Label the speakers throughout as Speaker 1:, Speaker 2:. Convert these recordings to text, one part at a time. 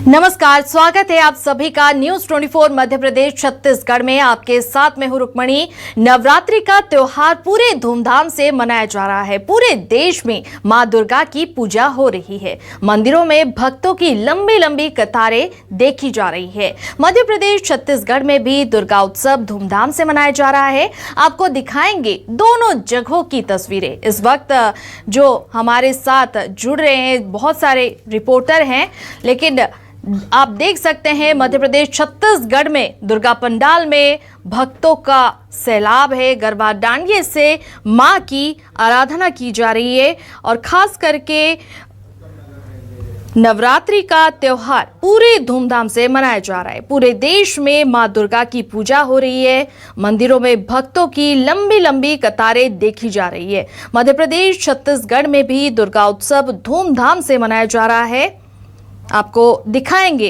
Speaker 1: नमस्कार, स्वागत है आप सभी का न्यूज 24 मध्य प्रदेश छत्तीसगढ़ में। आपके साथ में हूं रुक्मणी। नवरात्रि का त्योहार पूरे धूमधाम से मनाया जा रहा है। पूरे देश में मां दुर्गा की पूजा हो रही है। मंदिरों में भक्तों की लंबी लंबी कतारें देखी जा रही है। मध्य प्रदेश छत्तीसगढ़ में भी दुर्गा उत्सव धूमधाम से मनाया जा रहा है। आपको दिखाएंगे दोनों जगहों की तस्वीरें। इस वक्त जो हमारे साथ जुड़ रहे हैं बहुत सारे रिपोर्टर हैं, लेकिन आप देख सकते हैं मध्य प्रदेश छत्तीसगढ़ में दुर्गा पंडाल में भक्तों का सैलाब है। गरबा डांडिये से मां की आराधना की जा रही है और खास करके नवरात्रि का त्योहार पूरे धूमधाम से मनाया जा रहा है। पूरे देश में मां दुर्गा की पूजा हो रही है। मंदिरों में भक्तों की लंबी लंबी कतारें देखी जा रही है। मध्य प्रदेश छत्तीसगढ़ में भी दुर्गा उत्सव धूमधाम से मनाया जा रहा है। आपको दिखाएंगे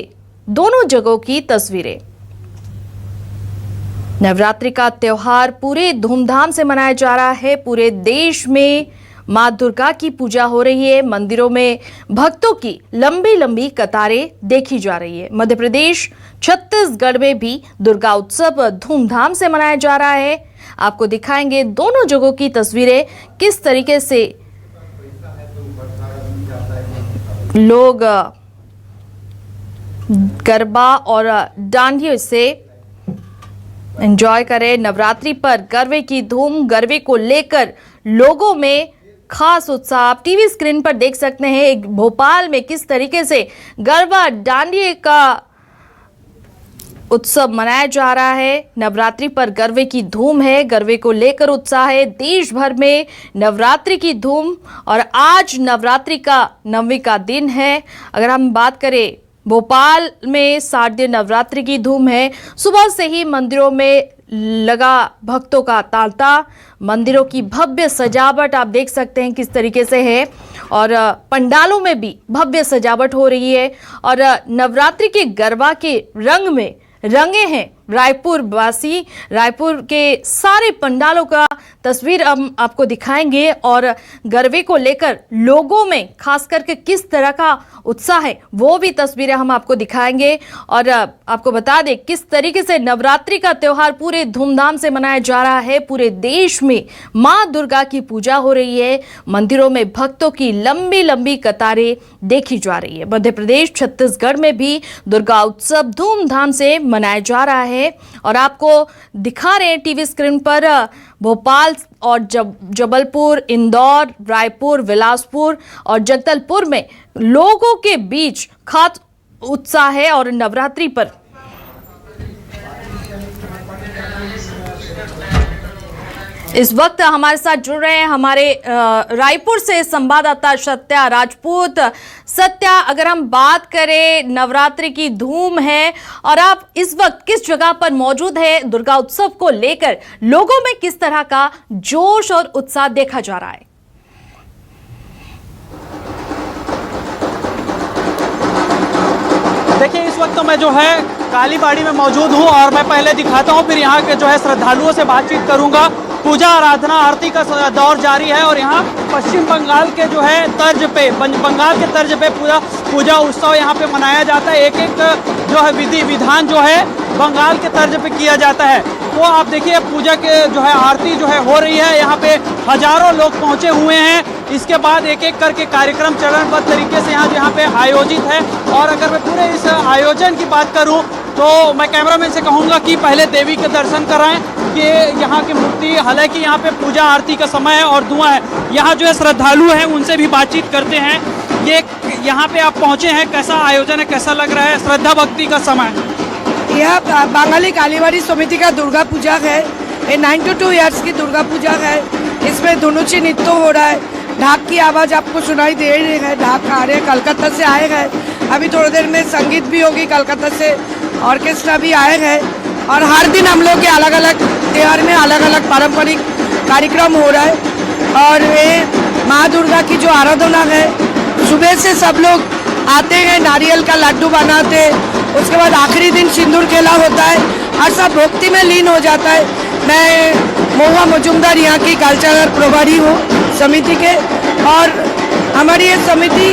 Speaker 1: दोनों जगहों की तस्वीरें। नवरात्रि का त्योहार पूरे धूमधाम से मनाया जा रहा है। पूरे देश में मां दुर्गा की पूजा हो रही है। मंदिरों में भक्तों की लंबी लंबी कतारें देखी जा रही है। मध्य प्रदेश छत्तीसगढ़ में भी दुर्गा उत्सव धूमधाम से मनाया जा रहा है। आपको दिखाएंगे दोनों जगहों की तस्वीरें, किस तरीके से लोग गरबा और डांडिये से एंजॉय करें। नवरात्रि पर गरबे की धूम, गरबे को लेकर लोगों में खास उत्साह। आप टीवी स्क्रीन पर देख सकते हैं भोपाल में किस तरीके से गरबा डांडिये का उत्सव मनाया जा रहा है। नवरात्रि पर गरबे की धूम है, गरबे को लेकर उत्साह है। देश भर में नवरात्रि की धूम और आज नवरात्रि का 9वीं का दिन है। अगर हम बात करें भोपाल में 7 दिन नवरात्रि की धूम है। सुबह से ही मंदिरों में लगा भक्तों का तांता। मंदिरों की भव्य सजावट आप देख सकते हैं किस तरीके से है और पंडालों में भी भव्य सजावट हो रही है और नवरात्रि के गरबा के रंग में रंगे हैं रायपुर वासी। रायपुर के सारे पंडालों का तस्वीर हम आपको दिखाएंगे और गरबे को लेकर लोगों में खास करके किस तरह का उत्साह है वो भी तस्वीरें हम आपको दिखाएंगे। और आपको बता दें किस तरीके से नवरात्रि का त्योहार पूरे धूमधाम से मनाया जा रहा है। पूरे देश में मां दुर्गा की पूजा हो रही है। मंदिरों में भक्तों की लंबी लंबी कतारें देखी जा रही है। मध्य प्रदेश छत्तीसगढ़ में भी दुर्गा उत्सव धूमधाम से मनाया जा रहा है और आपको दिखा रहे हैं टीवी स्क्रीन पर भोपाल और जबलपुर, इंदौर, रायपुर, बिलासपुर और जगदलपुर में लोगों के बीच खास उत्साह है। और नवरात्रि पर इस वक्त हमारे साथ जुड़ रहे हैं हमारे रायपुर से संवाददाता सत्या राजपूत। सत्या, अगर हम बात करें नवरात्रि की धूम है और आप इस वक्त किस जगह पर मौजूद है, दुर्गा उत्सव को लेकर लोगों में किस तरह का जोश और उत्साह देखा जा रहा है?
Speaker 2: देखिए, इस वक्त तो मैं जो है कालीबाड़ी में मौजूद हूं और मैं पहले दिखाता हूं, फिर यहाँ के जो है श्रद्धालुओं से बातचीत करूंगा। पूजा आराधना आरती का दौर जारी है और यहाँ पश्चिम बंगाल के जो है तर्ज पे, बंगाल के तर्ज पे पूजा उत्सव यहाँ पे मनाया जाता है। एक एक जो है विधि विधान जो है बंगाल के तर्ज पे किया जाता है। वो आप देखिए पूजा के जो है आरती जो है हो रही है। यहाँ पे हजारों लोग पहुँचे हुए हैं। इसके बाद एक एक करके कार्यक्रम चरणबद्ध तरीके से यहाँ पे आयोजित है। और अगर मैं पूरे इस आयोजन की बात करूँ तो मैं कैमरामैन से कहूँगा कि पहले देवी के दर्शन कराएं कि यहाँ की मूर्ति, हालांकि यहाँ पे पूजा आरती का समय है और धुआं है। यहाँ जो है श्रद्धालु हैं उनसे भी बातचीत करते हैं। ये यहाँ पे आप पहुँचे हैं, कैसा आयोजन है, कैसा लग रहा है, श्रद्धा भक्ति का समय?
Speaker 3: यह बंगाली कालीबाड़ी समिति का दुर्गा पूजा है। ये 92 ईयर्स की दुर्गा पूजा है। इसमें धुनुची नृत्य हो रहा है। ढाक की आवाज़ आपको सुनाई दे रही है। ढाक आ रहे हैं, कलकत्ता से आए हैं। अभी थोड़ी देर में संगीत भी होगी, कलकत्ता से ऑर्केस्ट्रा भी आए हैं। और हर दिन हम लोग के अलग अलग त्योहार में अलग अलग पारंपरिक कार्यक्रम हो रहा है। और ये माँ दुर्गा की जो आराधना है, सुबह से सब लोग आते हैं, नारियल का लड्डू बनाते हैं। उसके बाद आखिरी दिन सिंदूर खेला होता है और सब भक्ति में लीन हो जाता है। मैं महुआ मजुमदार यहाँ की कल्चरल प्रभारी हूँ समिति के और हमारी ये समिति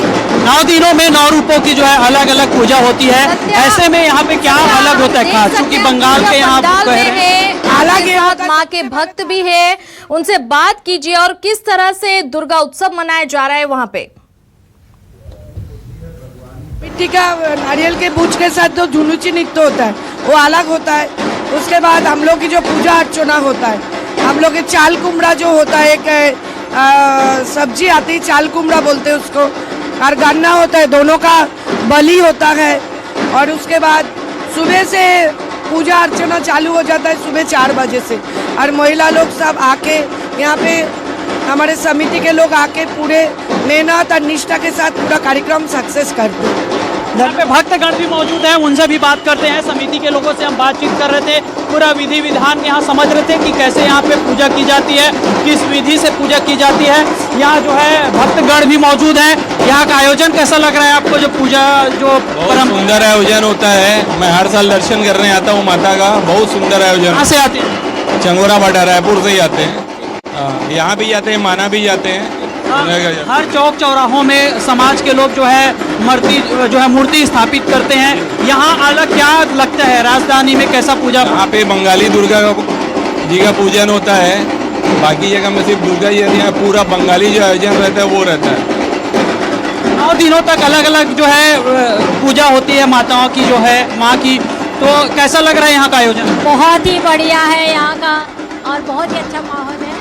Speaker 2: 9 दिनों में 9 रूपों की जो है अलग अलग पूजा होती है। ऐसे में यहाँ पे क्या अलग होता है खास, क्योंकि बंगाल के यहाँ
Speaker 1: अलग माँ के भक्त भी है, उनसे बात कीजिए और किस तरह से दुर्गा उत्सव मनाया जा रहा है वहाँ पे।
Speaker 3: मिट्टी का नारियल के बूझ के साथ जो धुनुची नृत्य होता है वो अलग होता है। उसके बाद हम लोग की जो पूजा अर्चना होता है, हम लोग के चाल कुमड़ा जो होता है, एक सब्जी आती है चाल कुमड़ा बोलते हैं उसको, और गन्ना होता है, दोनों का बलि होता है। और उसके बाद सुबह से पूजा अर्चना चालू हो जाता है सुबह 4 बजे से, और महिला लोग सब आके यहाँ पे हमारे समिति के लोग आके पूरे मेहनत और निष्ठा के साथ पूरा कार्यक्रम सक्सेस करते हैं।
Speaker 2: यहाँ पे भक्तगण भी मौजूद हैं, उनसे भी बात करते हैं। समिति के लोगों से हम बातचीत कर रहे थे, पूरा विधि विधान यहाँ समझ रहे थे कि कैसे यहाँ पे पूजा की जाती है, किस विधि से पूजा की जाती है। यहाँ जो है भक्तगण भी मौजूद हैं। यहाँ का आयोजन कैसा लग रहा है आपको, जो पूजा जो
Speaker 4: बहुत सुंदर आयोजन होता है। मैं हर साल दर्शन करने आता हूँ माता का, बहुत सुंदर आयोजन।
Speaker 2: कहाँ से आते हैं?
Speaker 4: चंगोरा भाटा रायपुर से ही आते हैं, यहाँ भी जाते हैं, माना भी जाते हैं।
Speaker 2: हर चौक चौराहों में समाज के लोग जो है मूर्ति स्थापित करते हैं। यहाँ अलग क्या लगता है, राजधानी में कैसा पूजा?
Speaker 4: यहाँ पे बंगाली दुर्गा जी का पूजन होता है, बाकी जगह में सिर्फ दुर्गा जी रहती है। पूरा बंगाली जो आयोजन रहता है वो रहता है।
Speaker 2: 9 दिनों तक अलग अलग जो है पूजा होती है माताओं की, जो है माँ की। तो कैसा लग रहा है यहाँ का आयोजन?
Speaker 5: बहुत ही बढ़िया है यहाँ का, और बहुत ही अच्छा माहौल है।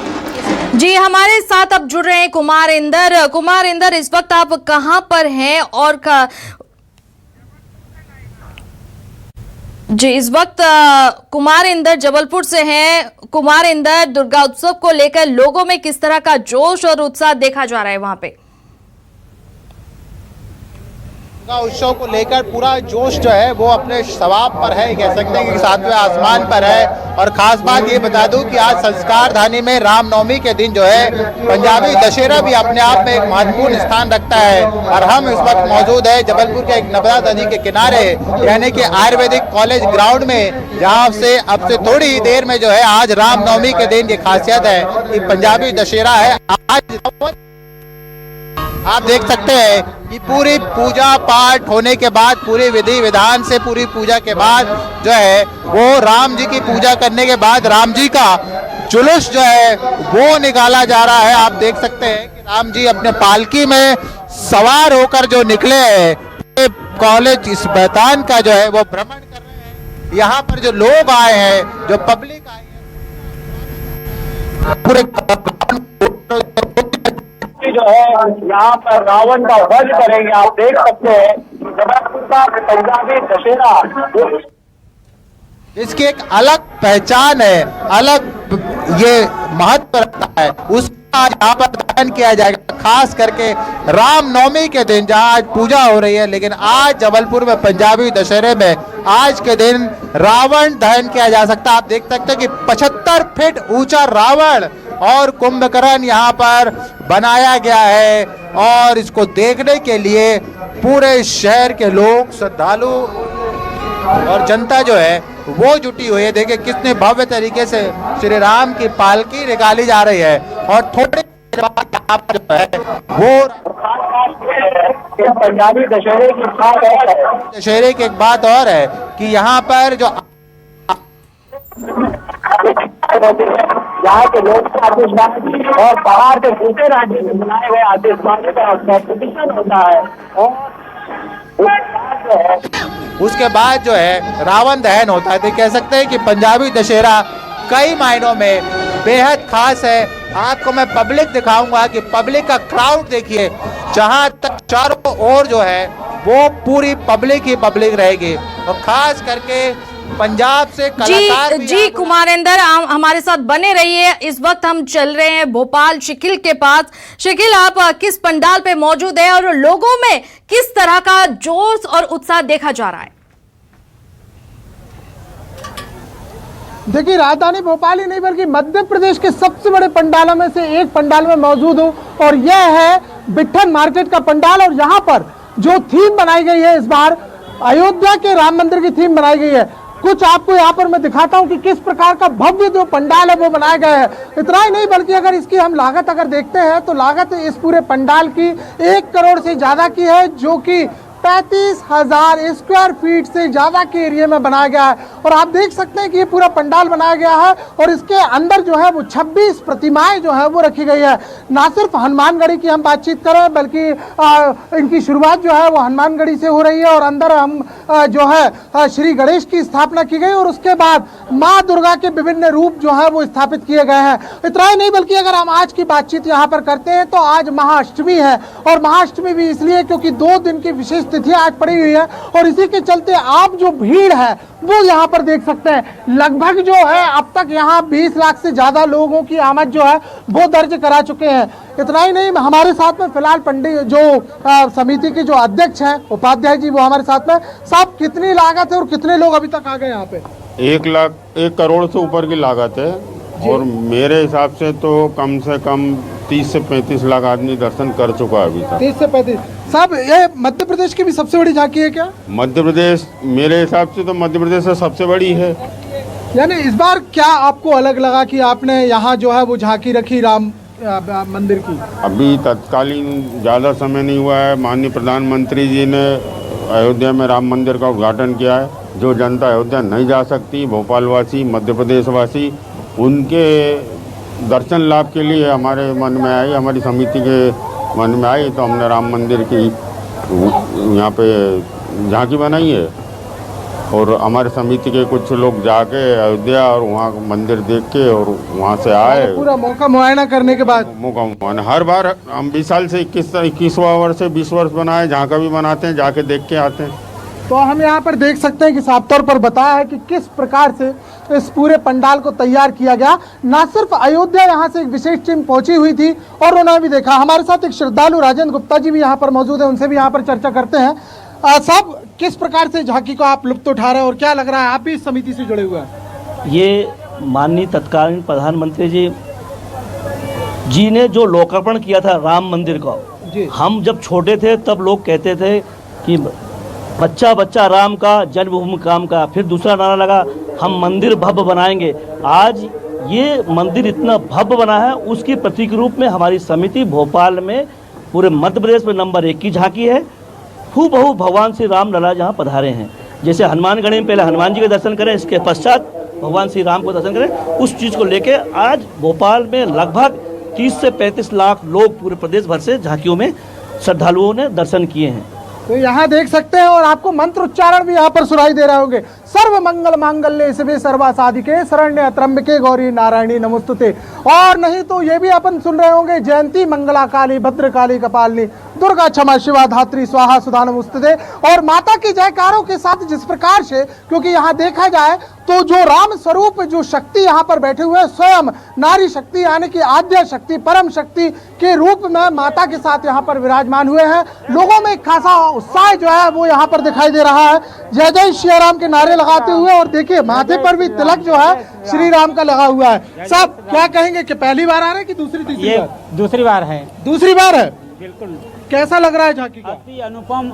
Speaker 1: जी, हमारे साथ अब जुड़ रहे हैं कुमार इंदर। कुमार इंदर, इस वक्त आप कहां पर हैं और जी इस वक्त कुमार इंदर जबलपुर से हैं। कुमार इंदर, दुर्गा उत्सव को लेकर लोगों में किस तरह का जोश और उत्साह देखा जा रहा है वहां पे?
Speaker 6: दुर्गा उत्सव को लेकर पूरा जोश जो है वो अपने सवाब पर है, कह सकते हैं कि 7वें आसमान पर है। और खास बात ये बता दूं कि आज संस्कार धानी में रामनवमी के दिन जो है पंजाबी दशहरा भी अपने आप में एक महत्वपूर्ण स्थान रखता है। और हम इस वक्त मौजूद है जबलपुर के एक नर्मदा नदी के किनारे, यानी कि आयुर्वेदिक कॉलेज ग्राउंड में, जहाँ से अब से थोड़ी ही देर में जो है आज रामनवमी के दिन ये खासियत है कि पंजाबी दशहरा है। आज आप देख सकते हैं कि पूरी पूजा पाठ होने के बाद, पूरी विधि विधान से पूरी पूजा के बाद जो है वो राम जी की पूजा करने के बाद राम जी का जुलूस जो है वो निकाला जा रहा है। आप देख सकते हैं कि राम जी अपने पालकी में सवार होकर जो निकले हैं, कॉलेज इस मैदान का जो है वो भ्रमण कर रहे हैं। यहाँ पर जो लोग आए हैं, जो पब्लिक आई है, पूरे जो है यहाँ पर रावण का वध करेंगे। आप देख सकते हैं जबलपुर का पंजाबी दशहरा, इसकी एक अलग पहचान है, अलग ये महत्व रखता है। उसका आज यहाँ पर दहन किया जाएगा, खास करके रामनवमी के दिन जहाँ आज पूजा हो रही है। लेकिन आज जबलपुर में पंजाबी दशहरे में आज के दिन रावण दहन किया जा सकता है। आप देख सकते हैं कि 75 फीट ऊंचा रावण और कुंभकर्ण यहाँ पर बनाया गया है, और इसको देखने के लिए पूरे शहर के लोग, श्रद्धालु और जनता जो है वो जुटी हुई है। देखिए कितने भव्य तरीके से श्री राम की पालकी निकाली जा रही है। और थोड़ी देर बाद यहाँ पर जो है वो पंजाबी दशहरे की एक बात और है कि यहाँ पर जो यहाँ के लोग आतिशबाजी और बाहर के दूसरे राज्य में बनाए हुए आतिशबाजी का कॉम्पिटिशन होता है। और उसके बाद जो है रावण दहन होता है। तो कह सकते हैं कि पंजाबी दशहरा कई मायनों में बेहद खास है। आपको मैं पब्लिक दिखाऊंगा कि पब्लिक का क्राउड देखिए, जहां तक चारों ओर जो है वो पूरी पब्लिक ही पब्लिक रहेगी। और खास करके पंजाब से कलाकार
Speaker 1: जी कुमारेंद्र, हमारे साथ बने रहिए। इस वक्त हम चल रहे हैं भोपाल शिकिल के पास। शिकिल, आप किस पंडाल पे मौजूद है और लोगों में किस तरह का जोश और उत्साह देखा जा रहा है?
Speaker 7: देखिए, राजधानी भोपाल ही नहीं बल्कि मध्य प्रदेश के सबसे बड़े पंडालों में से एक पंडाल में मौजूद हूँ, और यह है बिट्ठन मार्केट का पंडाल। और यहाँ पर जो थीम बनाई गई है, इस बार अयोध्या के राम मंदिर की थीम बनाई गई है। कुछ आपको यहाँ पर मैं दिखाता हूँ कि किस प्रकार का भव्य जो पंडाल है वो बनाया गया है। इतना ही नहीं बल्कि अगर इसकी हम लागत अगर देखते हैं तो लागत इस पूरे पंडाल की 1 करोड़ से ज्यादा की है, जो कि 35,000 स्क्वायर फीट से ज्यादा के एरिया में बनाया गया है। और आप देख सकते हैं कि ये पूरा पंडाल बनाया गया है और इसके अंदर जो है वो 26 प्रतिमाएं जो है वो रखी गई है। ना सिर्फ हनुमानगढ़ी की हम बातचीत करें बल्कि इनकी शुरुआत जो है वो हनुमानगढ़ी से हो रही है और अंदर हम जो है श्री गणेश की स्थापना की गई और उसके बाद माँ दुर्गा के विभिन्न रूप जो है वो स्थापित किए गए हैं। इतना ही नहीं बल्कि अगर हम आज की बातचीत यहाँ पर करते हैं तो आज महाअष्टमी है और महाअष्टमी भी इसलिए क्योंकि 2 दिन की विशेष तिथि आज पड़ी हुई है और इसी के चलते आप जो भीड़ है वो यहाँ पर देख सकते हैं। लगभग जो है अब तक यहाँ 20 लाख से ज्यादा लोगों की आमद जो है वो दर्ज करा चुके हैं। इतना ही नहीं, हमारे साथ में फिलहाल पंडित जो समिति के जो अध्यक्ष हैं उपाध्याय जी वो हमारे साथ में। साहब, कितनी लागत है और कितने लोग अभी तक आ गए यहाँ पे?
Speaker 8: 1 करोड़ से ऊपर की लागत है और मेरे हिसाब से कम 30 से 35 लाख आदमी दर्शन कर चुका है अभी तक।
Speaker 7: 30 से 35। साहब, ये मध्य प्रदेश की भी सबसे बड़ी झांकी है क्या?
Speaker 8: मध्य प्रदेश मेरे हिसाब से तो मध्य प्रदेश से सबसे बड़ी है।
Speaker 7: यानी इस बार क्या आपको अलग लगा कि आपने यहाँ जो है वो झांकी रखी राम मंदिर की?
Speaker 8: अभी तत्कालीन ज़्यादा समय नहीं हुआ है, माननीय प्रधानमंत्री जी ने अयोध्या में राम मंदिर का उद्घाटन किया है। जो जनता अयोध्या नहीं जा सकती, भोपाल वासी, मध्य प्रदेश वासी, उनके दर्शन लाभ के लिए हमारे मन में आई, हमारी समिति के मन में आई तो हमने राम मंदिर की यहाँ पे झांकी बनाई है और हमारे समिति के कुछ लोग जाके अयोध्या और वहाँ मंदिर देख के और वहाँ से आए।
Speaker 7: पूरा मौका मुआयना करने के बाद
Speaker 8: मौका मुआयना हर बार हम 20 साल से 21वां वर्ष से 20 वर्ष बनाए, जहाँ का भी बनाते हैं जाके देख के आते हैं।
Speaker 7: तो हम यहाँ पर देख सकते हैं कि साफ तौर पर बताया है कि किस प्रकार से इस पूरे पंडाल को तैयार किया गया। ना सिर्फ अयोध्या यहाँ से एक विशेष टीम पहुंची हुई थी और उन्होंने भी देखा। हमारे साथ एक श्रद्धालु राजेंद्र गुप्ता जी भी यहाँ पर मौजूद है, उनसे भी यहाँ पर चर्चा करते हैं। साहब, किस प्रकार से झांकी को आप लुत्फ उठा रहे हैं और क्या लग रहा है, आप भी इस समिति से जुड़े हुए हैं?
Speaker 9: ये माननीय तत्कालीन प्रधानमंत्री जी ने जो लोकार्पण किया था राम मंदिर का, हम जब छोटे थे तब लोग कहते थे कि बच्चा बच्चा राम का, जन्मभूमि काम का। फिर दूसरा नारा लगा, हम मंदिर भव्य बनाएंगे। आज ये मंदिर इतना भव्य बना है, उसकी प्रतीक रूप में हमारी समिति भोपाल में पूरे मध्य प्रदेश में नंबर 1 की झांकी है। हूबहू भगवान श्री राम लला जहाँ पधारे हैं, जैसे हनुमानगढ़ी में पहले हनुमान जी के दर्शन करें, इसके पश्चात भगवान श्री राम को दर्शन करें, उस चीज़ को लेके आज भोपाल में लगभग 30 से 35 लाख लोग पूरे प्रदेश भर से झांकियों में श्रद्धालुओं ने दर्शन किए हैं।
Speaker 7: तो यहाँ देख सकते हैं और आपको मंत्र उच्चारण भी यहाँ पर सुनाई दे रहे होंगे। सर्व मंगल मांगल्ये शिवे सर्वा साधिके शरण्य त्र्यंबके गौरी नारायणी नमोस्तुते। और नहीं तो ये भी अपन सुन रहे होंगे, जयंती मंगला काली भद्र काली कपालिनी दुर्गा क्षमा शिवा धात्री स्वाहा सुधा नमोस्तुते। और माता की जयकारों के साथ जिस प्रकार से, क्योंकि यहाँ देखा जाए तो जो राम स्वरूप जो शक्ति यहाँ पर बैठे हुए स्वयं नारी शक्ति यानी कि आद्य शक्ति परम शक्ति के रूप में माता के साथ यहाँ पर विराजमान हुए हैं। लोगों में एक खासा उत्साह जो है वो यहाँ पर दिखाई दे रहा है, जय जय श्री राम के नारे लगाते हुए। और देखिए माथे पर भी तिलक जो है श्री राम का लगा हुआ है। साहब, क्या कहेंगे कि पहली बार आ रहे हैं कि दूसरी तीसरी बार?
Speaker 2: दूसरी बार है।
Speaker 7: दूसरी बार है।
Speaker 2: बिल्कुल।
Speaker 7: कैसा लग रहा है झांकी का?
Speaker 2: अति अनुपम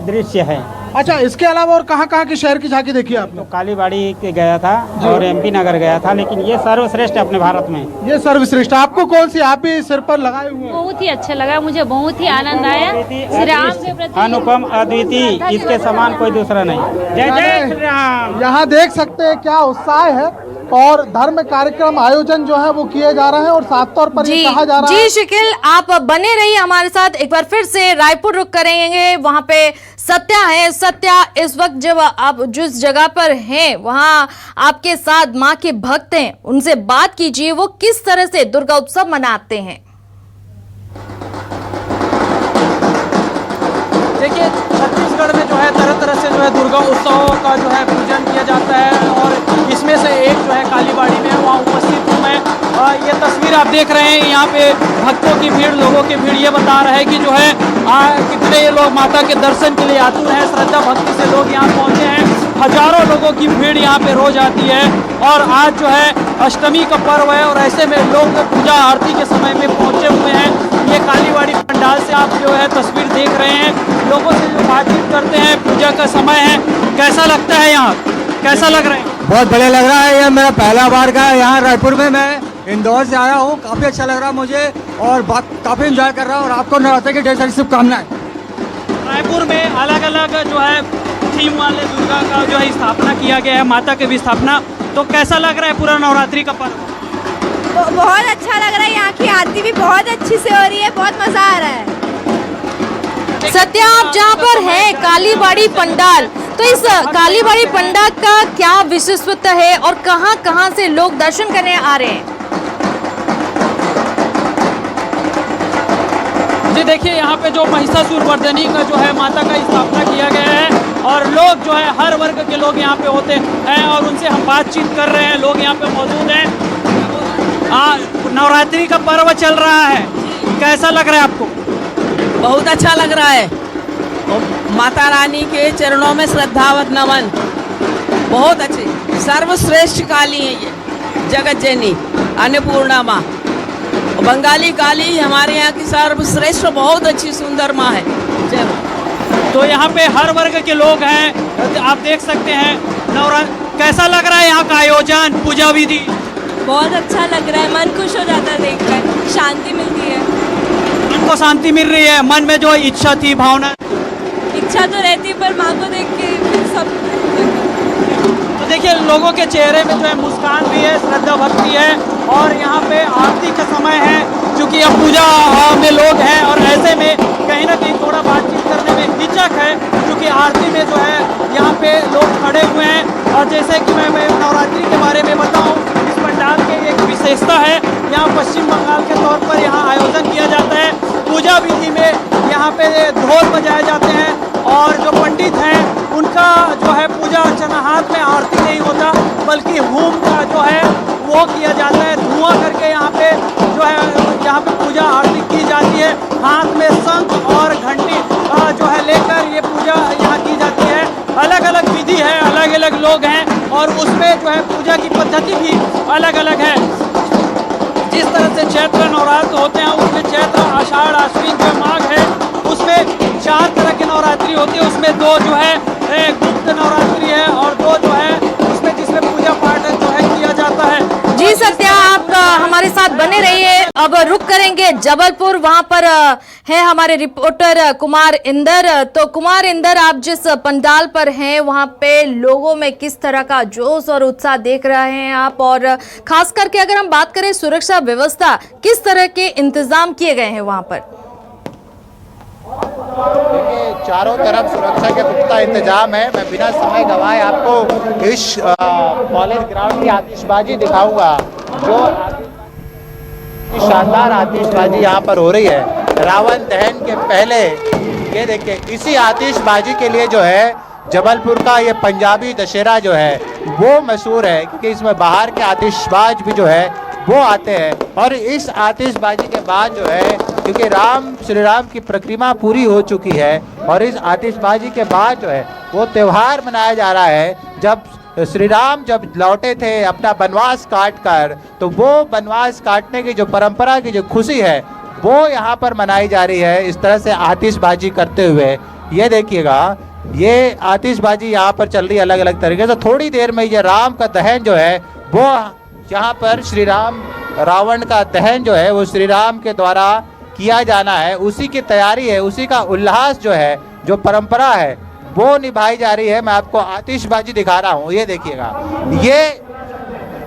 Speaker 2: दृश्य है।
Speaker 7: अच्छा, इसके अलावा और कहाँ के शहर की झांकी देखी आपने?
Speaker 2: तो कालीबाड़ी गया था और MP नगर गया था, लेकिन ये सर्वश्रेष्ठ है अपने भारत में।
Speaker 7: ये सर्वश्रेष्ठ। आपको कौन सी, आप भी सिर पर लगाए हुए हैं?
Speaker 5: बहुत ही अच्छा लगा, मुझे बहुत ही आनंद आया। श्री राम के प्रति
Speaker 2: अनुपम अद्वितीय, इसके समान कोई दूसरा नहीं। जय जय श्री राम।
Speaker 7: यहाँ देख सकते हैं क्या उत्साह है और धर्म कार्यक्रम आयोजन जो है वो किए जा रहे हैं और साफ तौर पर ये कहा जा रहा है।
Speaker 1: जी शिकिल, आप बने रहिए हमारे साथ। एक बार फिर से रायपुर रुक करेंगे, वहां पे सत्या है। सत्या, इस वक्त जब आप जिस जगह पर हैं वहां आपके साथ मां के भक्त हैं, उनसे बात कीजिए, वो किस तरह से दुर्गा उत्सव मनाते हैं।
Speaker 2: देखिए, छत्तीसगढ़ में जो है तरह तरह से जो है दुर्गा उत्सवों का जो है पूजन किया जाता है और इसमें से एक जो है कालीबाड़ी में वहाँ उपस्थित हूँ मैं। ये तस्वीर आप देख रहे हैं, यहाँ पे भक्तों की भीड़, लोगों की भीड़, ये बता रहा है कि जो है कितने ये लोग माता के दर्शन के लिए आतुर हैं। श्रद्धा भक्ति से लोग यहाँ पहुँचे हैं। हजारों लोगों की भीड़ यहाँ पे रोज आती है और आज जो है अष्टमी का पर्व है और ऐसे में लोग पूजा आरती के समय में पहुँचे हुए हैं। ये कालीबाड़ी पंडाल से आप जो है तस्वीर देख रहे हैं, लोगों से जो बातचीत करते हैं, पूजा का समय है, कैसा लगता है यहाँ? कैसा लग रहा है?
Speaker 10: बहुत बढ़िया लग रहा है। ये मेरा पहला बार का है यहाँ रायपुर में। मैं इंदौर से आया हूँ, काफ़ी अच्छा लग रहा है मुझे और काफ़ी एंजॉय कर रहा हूँ। और आपको नवरात्रि की ढेर सारी शुभकामनाएं।
Speaker 2: रायपुर में अलग अलग जो है थीम वाले दुर्गा का जो है स्थापना किया गया है, माता की भी स्थापना। तो कैसा लग रहा है पूरा नवरात्रि का पर्व?
Speaker 5: बहुत अच्छा लग रहा है, यहाँ की आरती भी बहुत अच्छी से हो रही है, बहुत मजा आ रहा है।
Speaker 1: सत्या, आप जहाँ पर है कालीबाड़ी पंडाल, तो इस कालीबाड़ी पंडाल का क्या विशेषत्व है और कहाँ कहाँ से लोग दर्शन करने आ रहे हैं?
Speaker 2: जी देखिए, यहाँ पे जो महिषासुर मर्दनी का जो है माता का स्थापना किया गया है और लोग जो है हर वर्ग के लोग यहाँ पे होते हैं और उनसे हम बातचीत कर रहे हैं। लोग यहाँ पे मौजूद हैं। नवरात्रि का पर्व चल रहा है, कैसा लग रहा है आपको?
Speaker 3: बहुत अच्छा लग रहा है। माता रानी के चरणों में श्रद्धावत नमन। बहुत अच्छे, सर्वश्रेष्ठ काली है ये, जगत जननी अन्नपूर्णा माँ। बंगाली काली हमारे यहाँ की सर्वश्रेष्ठ बहुत अच्छी सुंदर माँ है। जय माँ।
Speaker 2: तो यहाँ पे हर वर्ग के लोग हैं, आप देख सकते हैं। कैसा लग रहा है यहाँ का आयोजन, पूजा विधि?
Speaker 5: बहुत अच्छा लग रहा है, मन खुश हो जाता है देखकर, शांति मिलती है।
Speaker 2: मन को शांति मिल रही है। मन में जो इच्छा थी, भावना,
Speaker 5: इच्छा तो रहती है पर माँ को देख के फिर सब।
Speaker 2: तो देखिए लोगों के चेहरे में जो है मुस्कान भी है, श्रद्धा भक्ति है। और यहाँ पे आरती का समय है, क्योंकि अब पूजा में लोग हैं और ऐसे में कहीं ना कहीं थोड़ा बातचीत करने में हिचक है, क्योंकि आरती में जो है यहाँ पे लोग खड़े हुए हैं। और जैसे कि मैं नवरात्रि के बारे में बताऊँ, इस पंडाल की एक विशेषता है, यहाँ पश्चिम बंगाल के तौर पर यहाँ आयोजन किया जाता है। पूजा विधि में यहाँ पे ढोल बजाए जाते हैं और जो पंडित हैं उनका जो है पूजा अर्चना, हाथ में आरती नहीं होता बल्कि होम का जो है वो किया जाता है। धुआं करके यहाँ पे जो है यहाँ पे पूजा आरती की जाती है। हाथ में शंख और घंटी जो है लेकर ये पूजा यहाँ की जाती है। अलग अलग विधि है, अलग अलग लोग हैं और उसमें जो है पूजा की पद्धति भी अलग अलग है। जिस तरह से चैत्र नवरात्र होते हैं उसमें चैत्र, आषाढ़, आश्विन जो माघ है उसमें 4 तरह की नवरात्रि होती है। उसमें 2 जो है गुप्त नवरात्रि है और 2 जो है उसमें जिसमें पूजा पाठ जो है किया जाता है।
Speaker 1: जी सत्या, आप हमारे साथ बने रहिए। अब रुक करेंगे जबलपुर, वहां पर है हमारे रिपोर्टर कुमार इंदर। तो कुमार इंदर, आप जिस पंडाल पर हैं वहां पे लोगों में किस तरह का जोश और उत्साह देख रहे हैं आप, और खास करके अगर हम बात करें सुरक्षा व्यवस्था, किस तरह के इंतजाम किए गए हैं वहां पर?
Speaker 6: देखिए, चारों तरफ सुरक्षा के पुख्ता इंतजाम है। मैं बिना समय गवाए आपको इस कॉलेज ग्राउंड की आतिशबाजी दिखाऊंगा। जो शानदार आतिशबाजी यहाँ पर हो रही है रावण दहन के पहले। ये देखिए, इसी आतिशबाजी के लिए जो है जबलपुर का ये पंजाबी दशहरा जो है वो मशहूर है, क्योंकि इसमें बाहर के आतिशबाज भी जो है वो आते हैं। और इस आतिशबाजी के बाद जो है, क्योंकि श्री राम की परिक्रमा पूरी हो चुकी है और इस आतिशबाजी के बाद जो है वो त्यौहार मनाया जा रहा है। जब श्री राम जब लौटे थे अपना वनवास काट कर, तो वो वनवास काटने की जो परंपरा की जो खुशी है वो यहाँ पर मनाई जा रही है, इस तरह से आतिशबाजी करते हुए। ये देखिएगा, ये आतिशबाजी यहाँ पर चल रही है अलग अलग तरीके से। थोड़ी देर में ये राम का दहन जो है वो यहाँ पर श्री राम रावण का दहन जो है वो श्री राम के द्वारा किया जाना है, उसी की तैयारी है, उसी का उल्लास जो है, जो परंपरा है वो निभाई जा रही है। मैं आपको आतिशबाजी दिखा रहा हूँ, ये देखिएगा, ये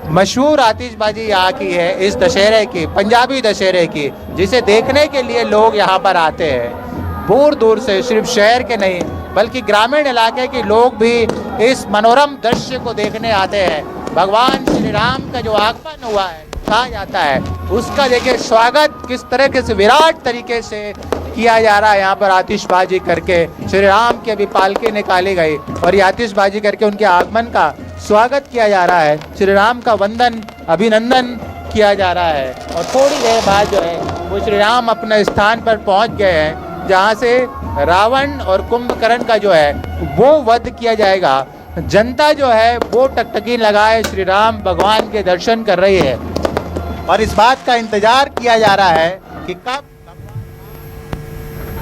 Speaker 6: मशहूर आतिशबाजी यहाँ की है, इस दशहरे की, पंजाबी दशहरे की, जिसे देखने के लिए लोग यहाँ पर आते हैं दूर दूर से। सिर्फ शहर के नहीं बल्कि ग्रामीण इलाके के लोग भी इस मनोरम दृश्य को देखने आते हैं। भगवान श्री राम का जो आगमन हुआ है, कहा जाता है, उसका देखिए स्वागत किस तरह के विराट तरीके से किया जा रहा है। यहाँ पर आतिशबाजी करके श्री राम की अभी पालकी निकाली गई और ये आतिशबाजी करके उनके आगमन का स्वागत किया जा रहा है। श्री राम का वंदन, अभिनंदन किया जा रहा है और थोड़ी देर बाद जो है वो श्री राम अपने स्थान पर पहुँच गए हैं, जहाँ से रावण और कुंभकर्ण का जो है वो वध किया जाएगा। जनता जो है वो टकटकी लगाए श्री राम भगवान के दर्शन कर रही है और इस बात का इंतजार किया जा रहा है कि कब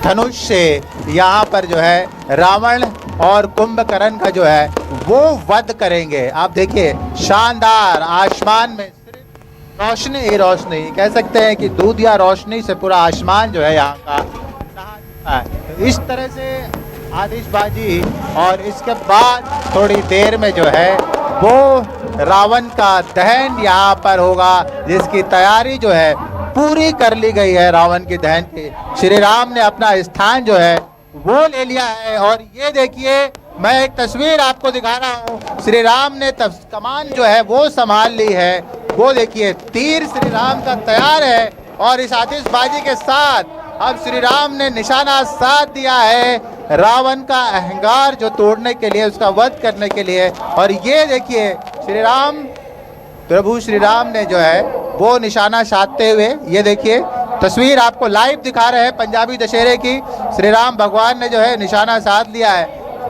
Speaker 6: धनुष से यहाँ पर जो है रावण और कुंभकर्ण का जो है वो वध करेंगे। आप देखिए शानदार आसमान में सिर्फ रोशनी ही रोशनी, कह सकते हैं कि दूध या रोशनी से पूरा आसमान जो है यहाँ का नहा चुका है। इस तरह से आतिशबाजी और इसके बाद थोड़ी देर में जो है वो रावण का दहन यहाँ पर होगा, जिसकी तैयारी जो है पूरी कर ली गई है। रावण के दहन की श्री राम ने अपना स्थान जो है वो ले लिया है। और ये देखिए मैं एक तस्वीर आपको दिखा रहा हूँ, श्री राम ने कमान जो है वो संभाल ली है। वो देखिए तीर श्री राम का तैयार है और इस आतिशबाजी के साथ अब श्री राम ने निशाना साध दिया है रावण का अहंकार जो तोड़ने के लिए, उसका वध करने के लिए। और ये देखिए श्री राम, प्रभु श्री राम ने जो है वो निशाना साधते हुए, ये देखिए तस्वीर आपको लाइव दिखा रहे हैं पंजाबी दशहरे की। श्री राम भगवान ने जो है निशाना साध लिया है।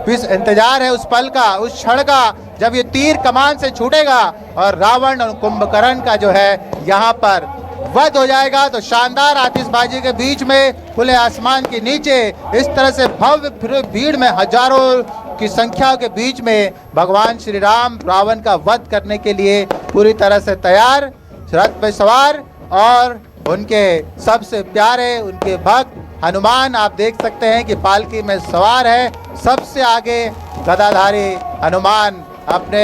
Speaker 6: फिर इंतजार है उस पल का, उस क्षण का जब ये तीर कमान से छूटेगा और रावण और कुंभकर्ण का जो है यहाँ पर वध हो जाएगा। तो शानदार आतिशबाजी के बीच में खुले आसमान के नीचे इस तरह से भव्य भीड़ में हजारों की संख्या के बीच में भगवान श्री राम रावण का वध करने के लिए पूरी तरह से तैयार, रथ पे सवार, और उनके सबसे प्यारे उनके भक्त हनुमान आप देख सकते हैं कि पालकी में सवार है। सबसे आगे गदाधारी हनुमान अपने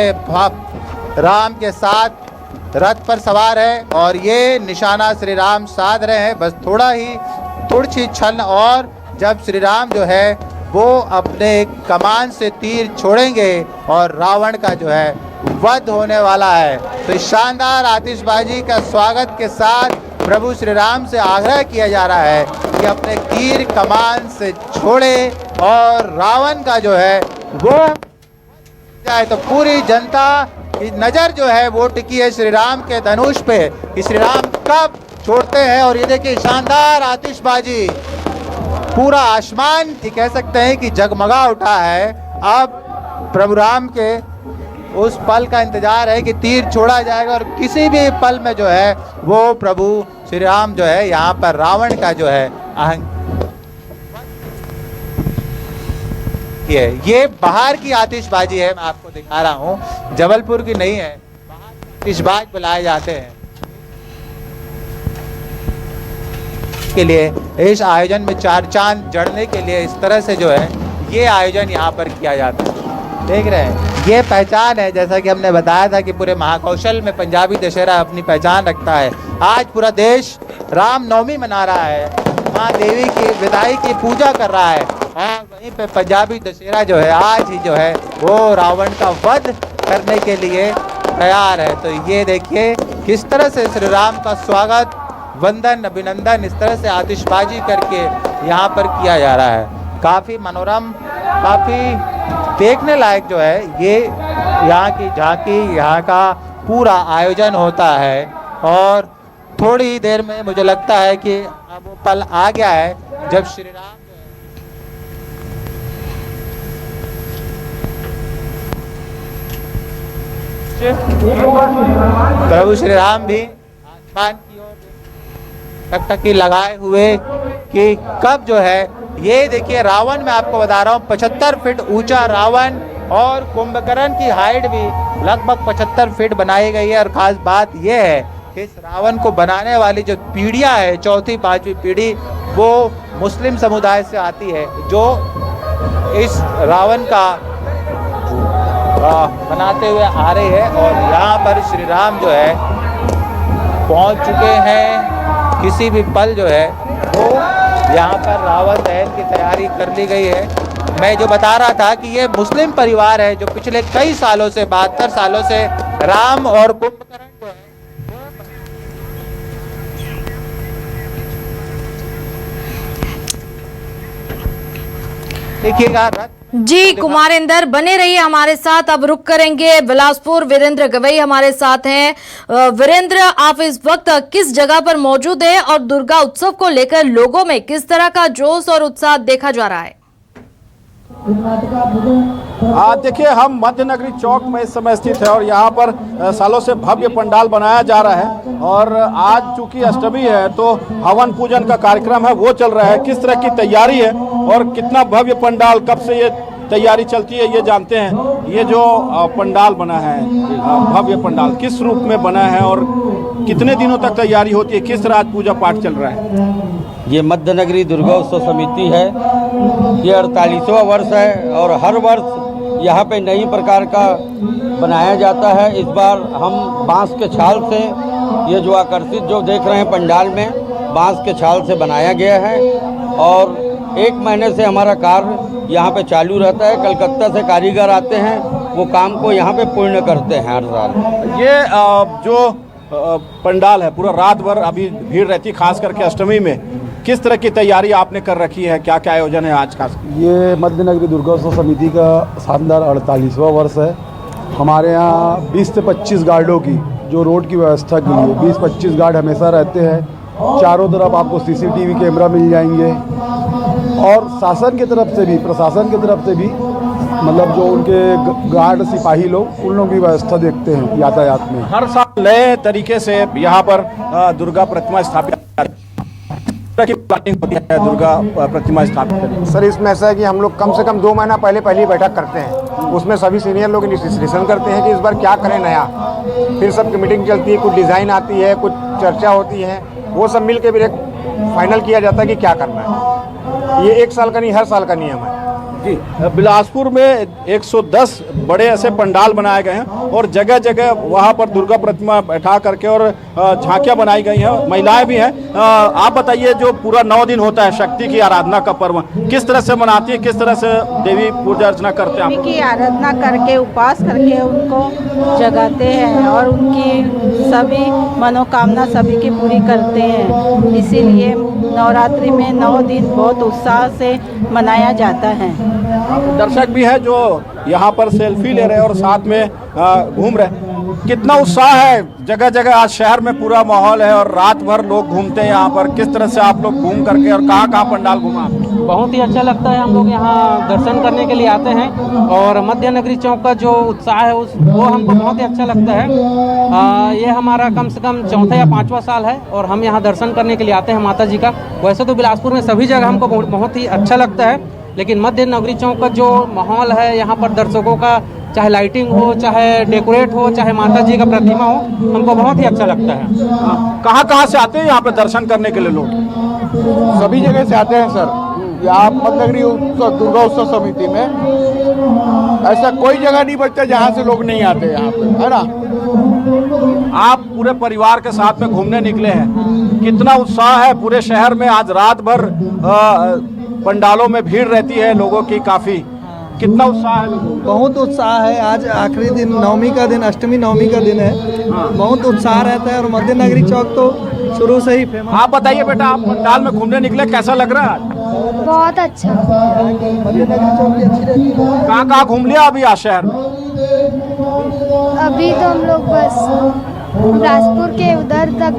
Speaker 6: राम के साथ रथ पर सवार है और ये निशाना श्री राम साध रहे हैं। बस थोड़ी सी छल और जब श्री राम जो है वो अपने कमान से तीर छोड़ेंगे और रावण का जो है वध होने वाला है। तो इस शानदार आतिशबाजी का स्वागत के साथ प्रभु श्री राम से आग्रह किया जा रहा है कि अपने तीर कमान से छोड़े और रावण का जो है वो जाए। तो पूरी जनता की नज़र जो है वो टिकी है श्री राम के धनुष पे कि श्री राम कब छोड़ते हैं। और ये देखिए शानदार आतिशबाजी, पूरा आसमान कह सकते हैं कि जगमगा उठा है। अब प्रभु राम के उस पल का इंतजार है कि तीर छोड़ा जाएगा और किसी भी पल में जो है वो प्रभु श्री राम जो है यहाँ पर रावण का जो है ये बाहर की आतिशबाजी है, मैं आपको दिखा रहा हूँ, जबलपुर की नहीं है। बाहर आतिशबाज बुलाए जाते हैं के लिए, इस आयोजन में चार चांद जड़ने के लिए इस तरह से जो है ये आयोजन यहाँ पर किया जाता है। देख रहे हैं ये पहचान है, जैसा कि हमने बताया था कि पूरे महाकौशल में पंजाबी दशहरा अपनी पहचान रखता है। आज पूरा देश रामनवमी मना रहा है, माँ देवी की विदाई की पूजा कर रहा है और वहीं पे पंजाबी दशहरा जो है आज ही जो है वो रावण का वध करने के लिए तैयार है। तो ये देखिए किस तरह से श्री राम का स्वागत, वंदन, अभिनंदन इस तरह से आतिशबाजी करके यहाँ पर किया जा रहा है। काफ़ी मनोरम, काफ़ी देखने लायक जो है ये यहाँ की झांकी, यहाँ का पूरा आयोजन होता है। और थोड़ी देर में मुझे लगता है कि अब वो पल आ गया है जब श्री राम प्रभु श्री राम भी आसमान की ओर टकटकी लगाए हुए कि कब जो है ये देखिए रावण, मैं आपको बता रहा हूँ 75 फीट ऊंचा रावण और कुंभकर्ण की हाइट भी लगभग 75 फीट बनाई गई है। और ख़ास बात यह है कि इस रावण को बनाने वाली जो पीढ़ियाँ है, चौथी पांचवी पीढ़ी, वो मुस्लिम समुदाय से आती है जो इस रावण का बनाते हुए आ रही है। और यहाँ पर श्री राम जो है पहुँच चुके हैं। किसी भी पल जो है वो यहाँ पर रावण दहन की तैयारी कर ली गई है। मैं जो बता रहा था कि ये मुस्लिम परिवार है जो पिछले कई सालों से, 72 सालों से राम और कुंभकर्ण जो है देखिएगा रथ
Speaker 1: जी। कुमारेंद्र बने रहिए हमारे साथ। अब रुक करेंगे बिलासपुर, वीरेंद्र गवई हमारे साथ हैं। वीरेंद्र, आप इस वक्त किस जगह पर मौजूद हैं और दुर्गा उत्सव को लेकर लोगों में किस तरह का जोश और उत्साह देखा जा रहा है?
Speaker 11: देखिए हम मध्य नगरी चौक में इस समय स्थित है और यहाँ पर सालों से भव्य पंडाल बनाया जा रहा है। और आज चूंकि अष्टमी है तो हवन पूजन का कार्यक्रम है वो चल रहा है। किस तरह की तैयारी है और कितना भव्य पंडाल, कब से ये तैयारी चलती है ये जानते हैं। ये जो पंडाल बना है, भव्य पंडाल, किस रूप में बना है और कितने दिनों तक तैयारी होती है, किस तरह आज पूजा पाठ चल रहा है?
Speaker 12: ये मध्य नगरी दुर्गा उत्सव समिति है, ये 48वां वर्ष है और हर वर्ष यहाँ पे नई प्रकार का बनाया जाता है। इस बार हम बांस के छाल से, ये जो आकर्षित जो देख रहे हैं पंडाल में, बांस के छाल से बनाया गया है और 1 महीने से हमारा कार्य यहाँ पे चालू रहता है। कलकत्ता से कारीगर आते हैं, वो काम को यहाँ पे पूर्ण करते हैं हर साल।
Speaker 11: ये जो पंडाल है पूरा रात भर अभी भीड़ रहती है, खास करके अष्टमी में। किस तरह की तैयारी आपने कर रखी है, क्या क्या आयोजन है आज का?
Speaker 13: ये मध्य नगरी दुर्गा उत्सव समिति का शानदार 48वां वर्ष है। हमारे यहाँ 20 से 25 गार्डों की, जो रोड की व्यवस्था के लिए 20-25 गार्ड हमेशा रहते हैं। चारों तरफ आपको CCTV कैमरा मिल जाएंगे और शासन की तरफ से भी, प्रशासन की तरफ से भी, मतलब जो उनके गार्ड सिपाही लोग, उन लोगों की व्यवस्था देखते हैं यातायात में।
Speaker 11: हर साल नए तरीके से यहाँ पर दुर्गा प्रतिमा स्थापित की प्लानिंग होती है, दुर्गा प्रतिमा स्थापित करने।
Speaker 14: सर इसमें ऐसा है कि हम लोग कम से कम 2 महीना पहले बैठक करते हैं। उसमें सभी सीनियर लोग डिस्कशन करते हैं कि इस बार क्या करें नया। फिर सबकी मीटिंग चलती है, कुछ डिज़ाइन आती है, कुछ चर्चा होती है, वो सब मिल के फिर एक फाइनल किया जाता है कि क्या करना है। ये 1 साल का नहीं, हर साल का नियम है
Speaker 11: जी। बिलासपुर में 110 बड़े ऐसे पंडाल बनाए गए हैं और जगह जगह वहाँ पर दुर्गा प्रतिमा बैठा करके और झांकियाँ बनाई गई हैं, महिलाएं भी हैं। आप बताइए, जो पूरा 9 दिन होता है शक्ति की आराधना का पर्व, किस तरह से मनाती है, किस तरह से देवी पूजा अर्चना करते हैं?
Speaker 15: की आराधना करके, उपास करके उनको जगाते हैं और उनकी सभी मनोकामना सभी की पूरी करते हैं। इसीलिए नवरात्रि में 9 दिन बहुत उत्साह से मनाया जाता है।
Speaker 11: दर्शक भी है जो यहाँ पर सेल्फी ले रहे हैं और साथ में घूम रहे हैं। कितना उत्साह है, जगह जगह आज शहर में पूरा माहौल है और रात भर लोग घूमते हैं यहाँ पर। किस तरह से आप लोग घूम करके और कहाँ कहाँ पंडाल घूमा?
Speaker 16: बहुत ही अच्छा लगता है। हम लोग यहाँ दर्शन करने के लिए आते हैं और मध्य नगरी चौक का जो उत्साह है वो हमको बहुत ही अच्छा लगता है। ये हमारा कम से कम 4था या 5वां साल है और हम यहाँ दर्शन करने के लिए आते हैं माता जी का। वैसे तो बिलासपुर में सभी जगह हमको बहुत ही अच्छा लगता है, लेकिन मध्य नगरी चौक का जो माहौल है यहाँ पर दर्शकों का, चाहे लाइटिंग हो, चाहे डेकोरेट हो, चाहे माता जी का प्रतिमा हो, हमको बहुत ही अच्छा लगता है।
Speaker 11: कहाँ कहाँ से आते हैं यहाँ पे दर्शन करने के लिए लोग?
Speaker 13: सभी जगह से आते हैं सर। यहाँ मध्य नगरी दुर्गा उत्सव समिति में ऐसा कोई जगह नहीं बचता जहाँ से लोग नहीं आते यहाँ पे, है ना।
Speaker 11: आप पूरे परिवार के साथ में घूमने निकले हैं, कितना उत्साह है पूरे शहर में? आज रात भर पंडालों में भीड़ रहती है लोगों की काफ़ी, कितना उत्साह है?
Speaker 17: बहुत उत्साह है। आज आखिरी दिन, नवमी का दिन, अष्टमी नवमी का दिन है। बहुत उत्साह रहता है और मध्य नगरी चौक तो शुरू से ही फेमस।
Speaker 11: आप बताइए बेटा, आप पंडाल में घूमने निकले, कैसा लग रहा है?
Speaker 5: बहुत अच्छा।
Speaker 17: मध्य नगरी चौक भी अच्छी रहती है।
Speaker 11: कहाँ कहाँ घूम लिया अभी आज शहर में?
Speaker 5: अभी तो हम लोग बस बिलासपुर के उधर तक।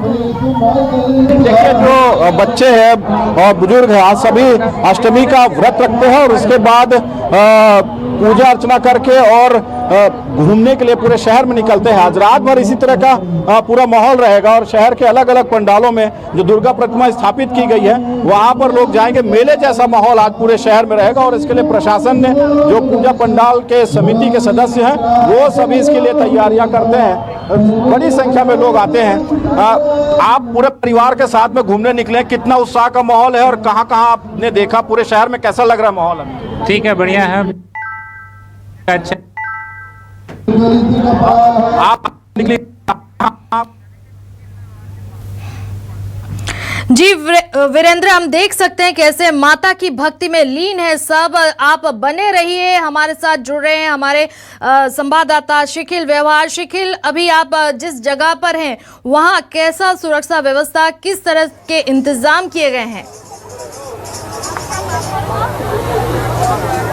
Speaker 11: देखिए, जो बच्चे हैं और बुजुर्ग हैं, आज सभी अष्टमी का व्रत रखते हैं और उसके बाद पूजा अर्चना करके और घूमने के लिए पूरे शहर में निकलते हैं। आज रात भर इसी तरह का पूरा माहौल रहेगा और शहर के अलग अलग पंडालों में जो दुर्गा प्रतिमा स्थापित की गई है वहाँ पर लोग जाएंगे। मेले जैसा माहौल आज पूरे शहर में रहेगा और इसके लिए प्रशासन ने, जो पूजा पंडाल के समिति के सदस्य हैं, वो सभी इसके लिए तैयारियां करते हैं। बड़ी संख्या में लोग आते हैं। आप पूरे परिवार के साथ में घूमने निकले, कितना उत्साह का माहौल है और कहाँ कहाँ आपने देखा? पूरे शहर में कैसा लग रहा है माहौल? अभी
Speaker 18: ठीक है, बढ़िया है, अच्छा।
Speaker 11: आप निकले
Speaker 1: जी वीरेंद्र, हम देख सकते हैं कैसे माता की भक्ति में लीन है सब। आप बने रहिए, हमारे साथ जुड़ रहे हैं हमारे संवाददाता शिखिल व्यवहार। शिखिल, अभी आप जिस जगह पर हैं वहां कैसा सुरक्षा व्यवस्था, किस तरह के इंतजाम किए गए हैं?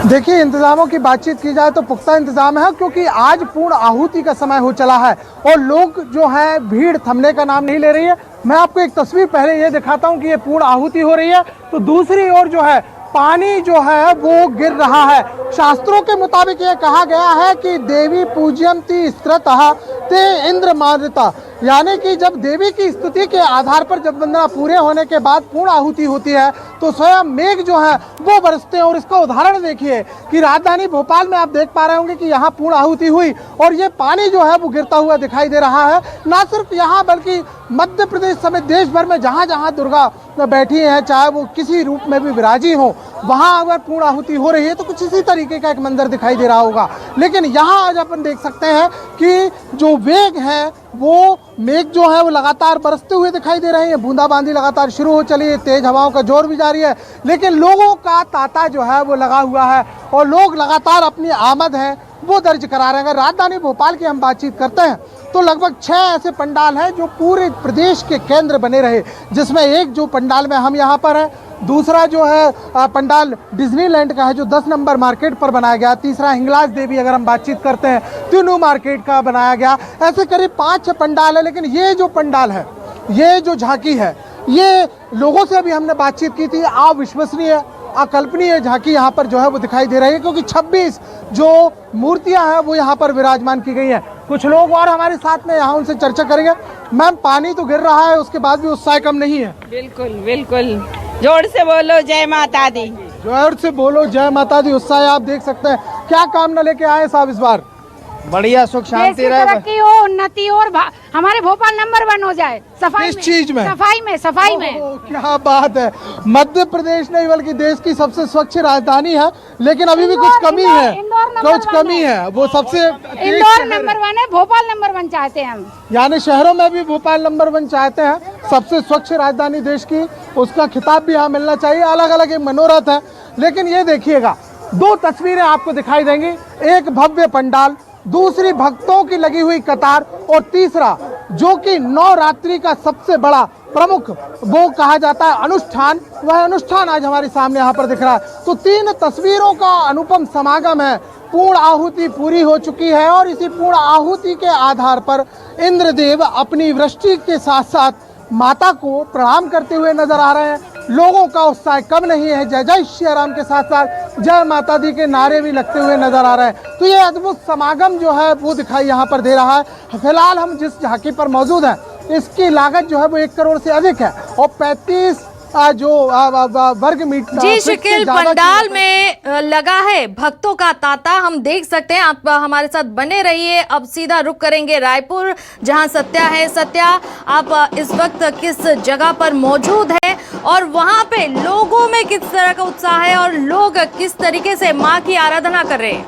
Speaker 7: देखिए, इंतजामों की बातचीत की जाए तो पुख्ता इंतजाम है, क्योंकि आज पूर्ण आहुति का समय हो चला है और लोग जो है, भीड़ थमने का नाम नहीं ले रही है। मैं आपको एक तस्वीर पहले ये दिखाता हूँ कि ये पूर्ण आहुति हो रही है, तो दूसरी ओर जो है पानी जो है वो गिर रहा है। शास्त्रों के मुताबिक ये कहा गया है कि देवी पूज्यंती स्त्रतः ते इंद्र मान्यता, यानी कि जब देवी की स्तुति के आधार पर जब वंदना पूरे होने के बाद पूर्ण आहुति होती है तो स्वयं मेघ जो है वो बरसते हैं। और इसका उदाहरण देखिए कि राजधानी भोपाल में आप देख पा रहे होंगे कि यहाँ पूर्ण आहुति हुई और ये पानी जो है वो गिरता हुआ दिखाई दे रहा है। ना सिर्फ यहाँ बल्कि मध्य प्रदेश समेत देश भर में जहाँ जहाँ दुर्गा बैठी हैं, चाहे वो किसी रूप में भी विराजी हो, वहाँ अगर पूर्ण आहुति हो रही है तो कुछ इसी तरीके का एक मंदिर दिखाई दे रहा होगा। लेकिन यहाँ आज अपन देख सकते हैं कि जो वेग है वो मेघ जो है वो लगातार बरसते हुए दिखाई दे रहे हैं। बूंदाबांदी लगातार शुरू हो चली है, तेज हवाओं का जोर भी जारी है, लेकिन लोगों का तांता जो है वो लगा हुआ है और लोग लगातार अपनी आमद है वो दर्ज करा रहे हैं। अगर राजधानी भोपाल की हम बातचीत करते हैं तो लगभग 6 ऐसे पंडाल हैं जो पूरे प्रदेश के केंद्र बने रहे, जिसमें एक जो पंडाल में हम यहाँ पर हैं, दूसरा जो है पंडाल डिज्नीलैंड का है जो 10 नंबर मार्केट पर बनाया गया, तीसरा हिंगलाज देवी अगर हम बातचीत करते हैं तीनू मार्केट का बनाया गया। ऐसे करीब 5-6 पंडाल है। लेकिन ये जो पंडाल है, ये जो झांकी है, ये लोगों से अभी हमने बातचीत की थी, अविश्वसनीय अकल्पनीय झांकी यहाँ पर जो है वो दिखाई दे रही है, क्योंकि 26 जो मूर्तियां हैं वो यहाँ पर विराजमान की गई हैं। कुछ लोग और हमारे साथ में यहाँ उनसे चर्चा करेंगे। मैम, पानी तो गिर रहा है, उसके बाद भी उत्साह कम नहीं है।
Speaker 15: बिल्कुल बिल्कुल, जोर से बोलो जय माता दी।
Speaker 7: जोर से बोलो जय माता दी। उत्साह आप देख सकते हैं। क्या कामना लेके आए साहब इस बार?
Speaker 3: बढ़िया, सुख शांति रहे,
Speaker 19: तरक्की हो, उन्नति हो और हमारे भोपाल नंबर 1 हो जाए। सफाई
Speaker 7: किस चीज में?
Speaker 19: सफाई में।
Speaker 7: क्या बात है। मध्य प्रदेश नहीं बल्कि देश की सबसे स्वच्छ राजधानी है, लेकिन अभी भी कुछ कमी है, कुछ कमी है। वो सबसे
Speaker 19: इंदौर नंबर 1 है, भोपाल नंबर 1 चाहते हैं हम।
Speaker 7: यानी शहरों में भी भोपाल नंबर 1 चाहते हैं, सबसे स्वच्छ राजधानी देश की, उसका खिताब भी यहाँ मिलना चाहिए। अलग अलग एक मनोरथ है। लेकिन ये देखिएगा, 2 तस्वीरें आपको दिखाई देंगी, एक भव्य पंडाल, दूसरी भक्तों की लगी हुई कतार और तीसरा जो कि नवरात्रि का सबसे बड़ा प्रमुख वो कहा जाता है अनुष्ठान, वह अनुष्ठान आज हमारे सामने यहाँ पर दिख रहा है। तो 3 तस्वीरों का अनुपम समागम है। पूर्ण आहुति पूरी हो चुकी है और इसी पूर्ण आहुति के आधार पर इंद्रदेव अपनी वृष्टि के साथ साथ माता को प्रणाम करते हुए नजर आ रहे हैं। लोगों का उत्साह कम नहीं है। जय जय श्री राम के साथ साथ जय माता दी के नारे भी लगते हुए नजर आ रहे हैं। तो ये अद्भुत समागम जो है वो दिखाई यहाँ पर दे रहा है। फिलहाल हम जिस झांकी पर मौजूद हैं, इसकी लागत जो है वो 1 करोड़ से अधिक है और 35 जो वर्ग मीटर।
Speaker 1: जी शकील, पंडाल में लगा है भक्तों का तांता, हम देख सकते हैं। आप हमारे साथ बने रहिए। अब सीधा रुख करेंगे रायपुर, जहां सत्या है। सत्या, आप इस वक्त किस जगह पर मौजूद हैं और वहां पे लोगों में किस तरह का उत्साह है और लोग किस तरीके से मां की आराधना कर रहे हैं?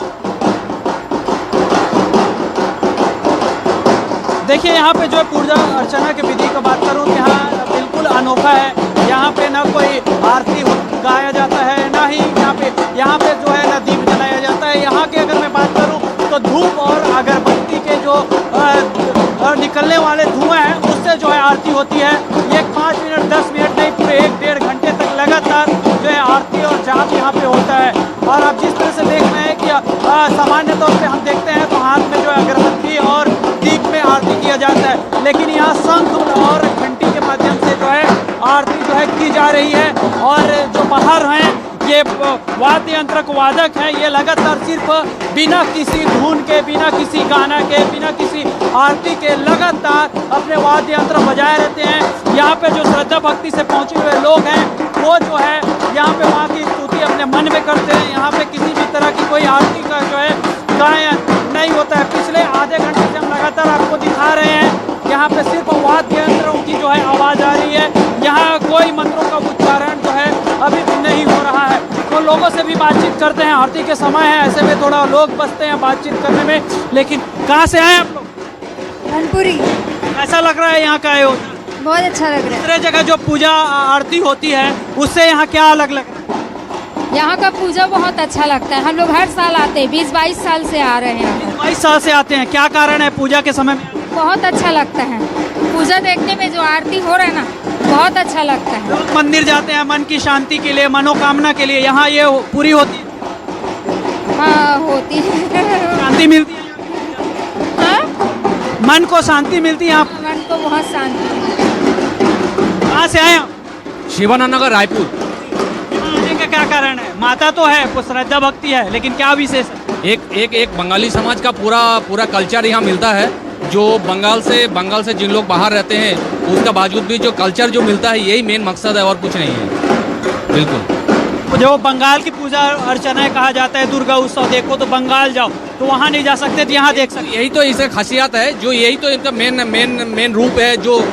Speaker 2: देखिए, यहाँ पे जो है पूजा अर्चना की विधि की बात करूँ तो यहाँ बिल्कुल अनोखा है। यहाँ पे ना कोई आरती गाया जाता है, ना ही यहाँ पे जो है ना दीप जलाया जाता है। यहाँ की अगर मैं बात करूँ तो धूप और अगरबत्ती के जो निकलने वाले धुआं हैं उससे जो है आरती होती है। ये 5 मिनट 10 मिनट नहीं, पूरे 1-1.5 घंटे तक लगातार जो है आरती और जाप यहाँ पे होता है। और आप जिस तरह से देख रहे हैं कि सामान्य तौर पे हम देखते हैं तो हाथ में जो है अगरबत्ती और दीप में आरती किया जाता है, लेकिन यहाँ शंख और घंटी के माध्यम से जो है आरती जो है की जा रही है। और जो बाहर हैं ये वाद्य यंत्र वादक हैं, ये लगातार सिर्फ बिना किसी धुन के, बिना किसी गाना के, बिना किसी आरती के लगातार अपने वाद्य यंत्र बजाए रहते हैं। यहाँ पे जो श्रद्धा भक्ति से पहुँचे हुए लोग हैं वो जो है यहाँ पे माँ की स्तुति अपने मन में करते हैं। यहाँ पे किसी भी तरह की कोई आरती का जो है गायन नहीं होता है। पिछले आधे घंटे से हम लगातार आपको दिखा रहे हैं, यहाँ पे सिर्फ वाद्य यंत्रों की जो है आवाज़ आ रही है। यहाँ कोई मंत्रों का उच्चारण जो है अभी भी नहीं हो रहा है। तो लोगों से भी बातचीत करते हैं, आरती के समय है, ऐसे में थोड़ा लोग बचते हैं बातचीत करने में। लेकिन कहाँ से आए आप लोग?
Speaker 5: धनपुरी।
Speaker 2: ऐसा लग रहा है यहाँ का आयोजन
Speaker 5: बहुत अच्छा लग रहा है।
Speaker 2: दूसरे जगह जो पूजा आरती होती है उससे यहाँ क्या अलग लग रहा है?
Speaker 19: यहाँ का पूजा बहुत अच्छा लगता है। हम लोग हर साल आते हैं, 20-22 साल से आ रहे हैं।
Speaker 2: 22 साल से आते हैं। क्या कारण है पूजा के समय में?
Speaker 19: बहुत अच्छा लगता है पूजा देखने में, जो आरती हो रहा है ना, बहुत अच्छा लगता है।
Speaker 2: लोग मंदिर जाते हैं मन की शांति के लिए, मनोकामना के लिए, यहाँ ये पूरी होती है?
Speaker 19: हाँ, होती है।
Speaker 2: शांति मिलती है?
Speaker 19: हाँ?
Speaker 2: मन को शांति मिलती है? आप
Speaker 19: मन को बहुत शांति।
Speaker 2: कहाँ से आए आप?
Speaker 20: शिवानंदनगर, रायपुर।
Speaker 2: आने का क्या कारण है? माता तो है, कुछ श्रद्धा भक्ति है, लेकिन क्या विशेष है?
Speaker 20: एक बंगाली समाज का पूरा कल्चर यहाँ मिलता है जो बंगाल से जिन लोग बाहर रहते हैं उसका बावजूद भी जो कल्चर जो मिलता है यही मेन मकसद है और कुछ नहीं है। बिल्कुल
Speaker 2: जो बंगाल की पूजा अर्चना कहा जाता है, दुर्गा उत्सव देखो तो बंगाल जाओ, तो वहाँ नहीं जा सकते तो यहाँ देख सकते।
Speaker 20: यही तो इसका खासियत है, जो यही तो इनका मेन रूप है, जो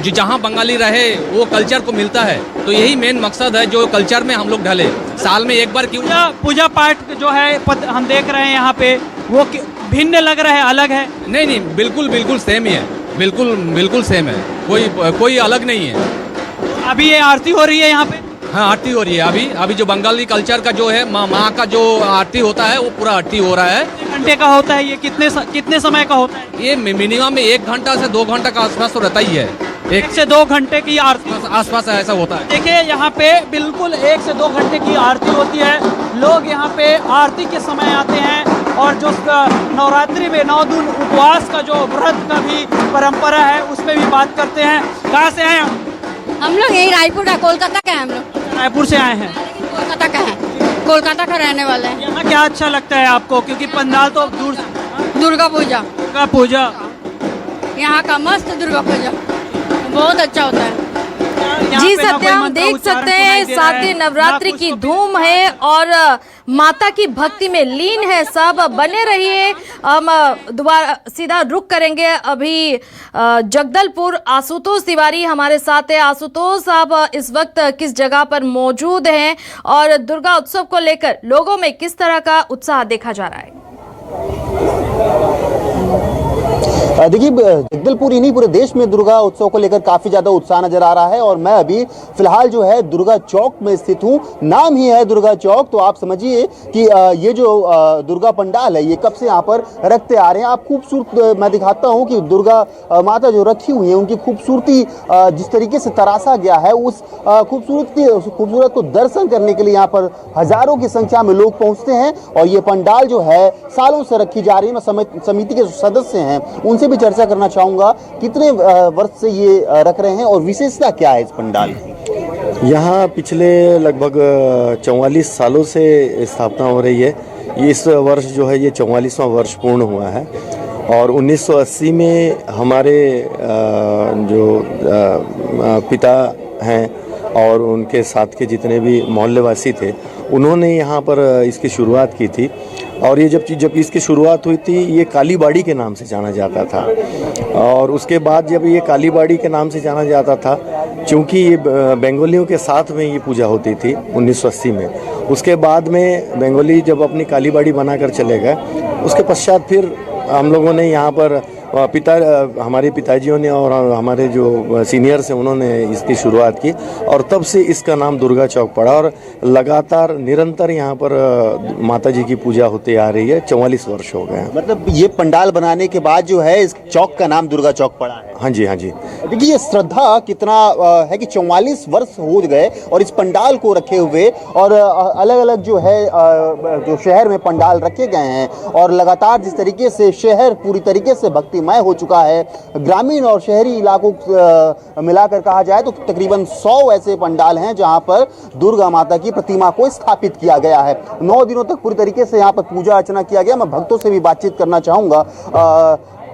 Speaker 20: जहाँ बंगाली रहे वो कल्चर को मिलता है। तो यही मेन मकसद है, जो कल्चर में हम लोग ढले साल में एक बार क्यों।
Speaker 2: पूजा पाठ जो है हम देख रहे हैं यहाँ पे, वो भिन्न लग रहा है, अलग है?
Speaker 20: नहीं, बिल्कुल सेम ही है, बिल्कुल सेम है, कोई अलग नहीं है।
Speaker 2: अभी ये आरती हो रही है यहाँ पे?
Speaker 20: हाँ, आरती हो रही है अभी जो बंगाली कल्चर का जो है माँ का जो आरती होता है वो पूरा आरती हो रहा है।
Speaker 2: कितने घंटे का होता है ये? कितने समय का होता है
Speaker 20: ये? मिनिमम 1 घंटा से 2 घंटा का आसपास तो रहता ही है।
Speaker 2: 1 से 2 घंटे की आरती
Speaker 20: आसपास ऐसा होता है।
Speaker 2: देखिए यहाँ पे बिल्कुल 1 से 2 घंटे की आरती होती है। लोग यहाँ पे आरती के समय आते हैं, और जो नवरात्रि में 9 दिन उपवास का जो व्रत का भी परंपरा है उस पर भी बात करते हैं। कहाँ से आए
Speaker 19: हम लोग यही रायपुर का, कोलकाता का है। हम लोग
Speaker 2: रायपुर से आए हैं?
Speaker 19: कोलकाता का है, कोलकाता का रहने वाले हैं।
Speaker 2: यहाँ क्या अच्छा लगता है आपको? क्योंकि पंडाल तो दूर से।
Speaker 19: दुर्गा पूजा यहाँ का मस्त, दुर्गा पूजा बहुत अच्छा होता है।
Speaker 1: जी सत्या, हम देख सकते हैं साथ नवरात्रि की धूम है और माता की भक्ति में लीन है सब। बने रहिए, हम दोबारा सीधा रुक करेंगे अभी जगदलपुर। आशुतोष तिवारी हमारे साथ है। आशुतोष, आप इस वक्त किस जगह पर मौजूद हैं और दुर्गा उत्सव को लेकर लोगों में किस तरह का उत्साह देखा जा रहा है?
Speaker 21: देखिए, जगदलपुर ही नहीं पूरे देश में दुर्गा उत्सव को लेकर काफी ज्यादा उत्साह नजर आ रहा है और मैं अभी फिलहाल जो है दुर्गा चौक में स्थित हूँ। नाम ही है दुर्गा चौक, तो आप समझिए कि ये जो दुर्गा पंडाल है ये कब से यहाँ पर रखते आ रहे हैं। आप खूबसूरत मैं दिखाता हूँ कि दुर्गा माता जो रखी हुई है उनकी खूबसूरती जिस तरीके से तराशा गया है, उस खूबसूरत को दर्शन करने के लिए यहाँ पर हजारों की संख्या में लोग पहुँचते हैं। और ये पंडाल जो है सालों से रखी जा रही है। मैं समिति के जो सदस्य हैं उनसे भी चर्चा करना चाहूंगा, कितने वर्ष से ये रख रहे हैं और विशेषता क्या है इस पंडाल की?
Speaker 22: यहाँ पिछले लगभग 44 सालों से स्थापना हो रही है। इस वर्ष जो है ये 44वां वर्ष पूर्ण हुआ है और 1980 में हमारे जो पिता हैं और उनके साथ के जितने भी मोहल्लेवासी थे उन्होंने यहाँ पर इसकी शुरुआत की थी। और ये जब इसकी शुरुआत हुई थी ये कालीबाड़ी के नाम से जाना जाता था, और उसके बाद जब ये कालीबाड़ी के नाम से जाना जाता था, चूँकि ये बंगालियों के साथ में ये पूजा होती थी 1980 में। उसके बाद में बंगाली जब अपनी कालीबाड़ी बनाकर चले गए, उसके पश्चात फिर हम लोगों ने यहाँ पर हमारे पिताजियों ने और हमारे जो सीनियर्स हैं उन्होंने इसकी शुरुआत की और तब से इसका नाम दुर्गा चौक पड़ा और लगातार निरंतर यहाँ पर माता जी की पूजा होती आ रही है। 44 वर्ष हो गए हैं।
Speaker 21: मतलब ये पंडाल बनाने के बाद जो है इस चौक का नाम दुर्गा चौक पड़ा है?
Speaker 22: हाँ जी, हाँ जी।
Speaker 21: देखिए ये श्रद्धा कितना है कि 44 वर्ष हो गए और इस पंडाल को रखे हुए, और अलग अलग जो है जो शहर में पंडाल रखे गए हैं और लगातार जिस तरीके से शहर पूरी तरीके से भक्तिमय हो चुका है। ग्रामीण और शहरी इलाकों मिलाकर कहा जाए तो तकरीबन 100 ऐसे पंडाल हैं जहां पर दुर्गा माता की प्रतिमा को स्थापित किया गया है। 9 दिनों तक पूरी तरीके से यहाँ पर पूजा अर्चना किया गया। मैं भक्तों से भी बातचीत करना चाहूँगा,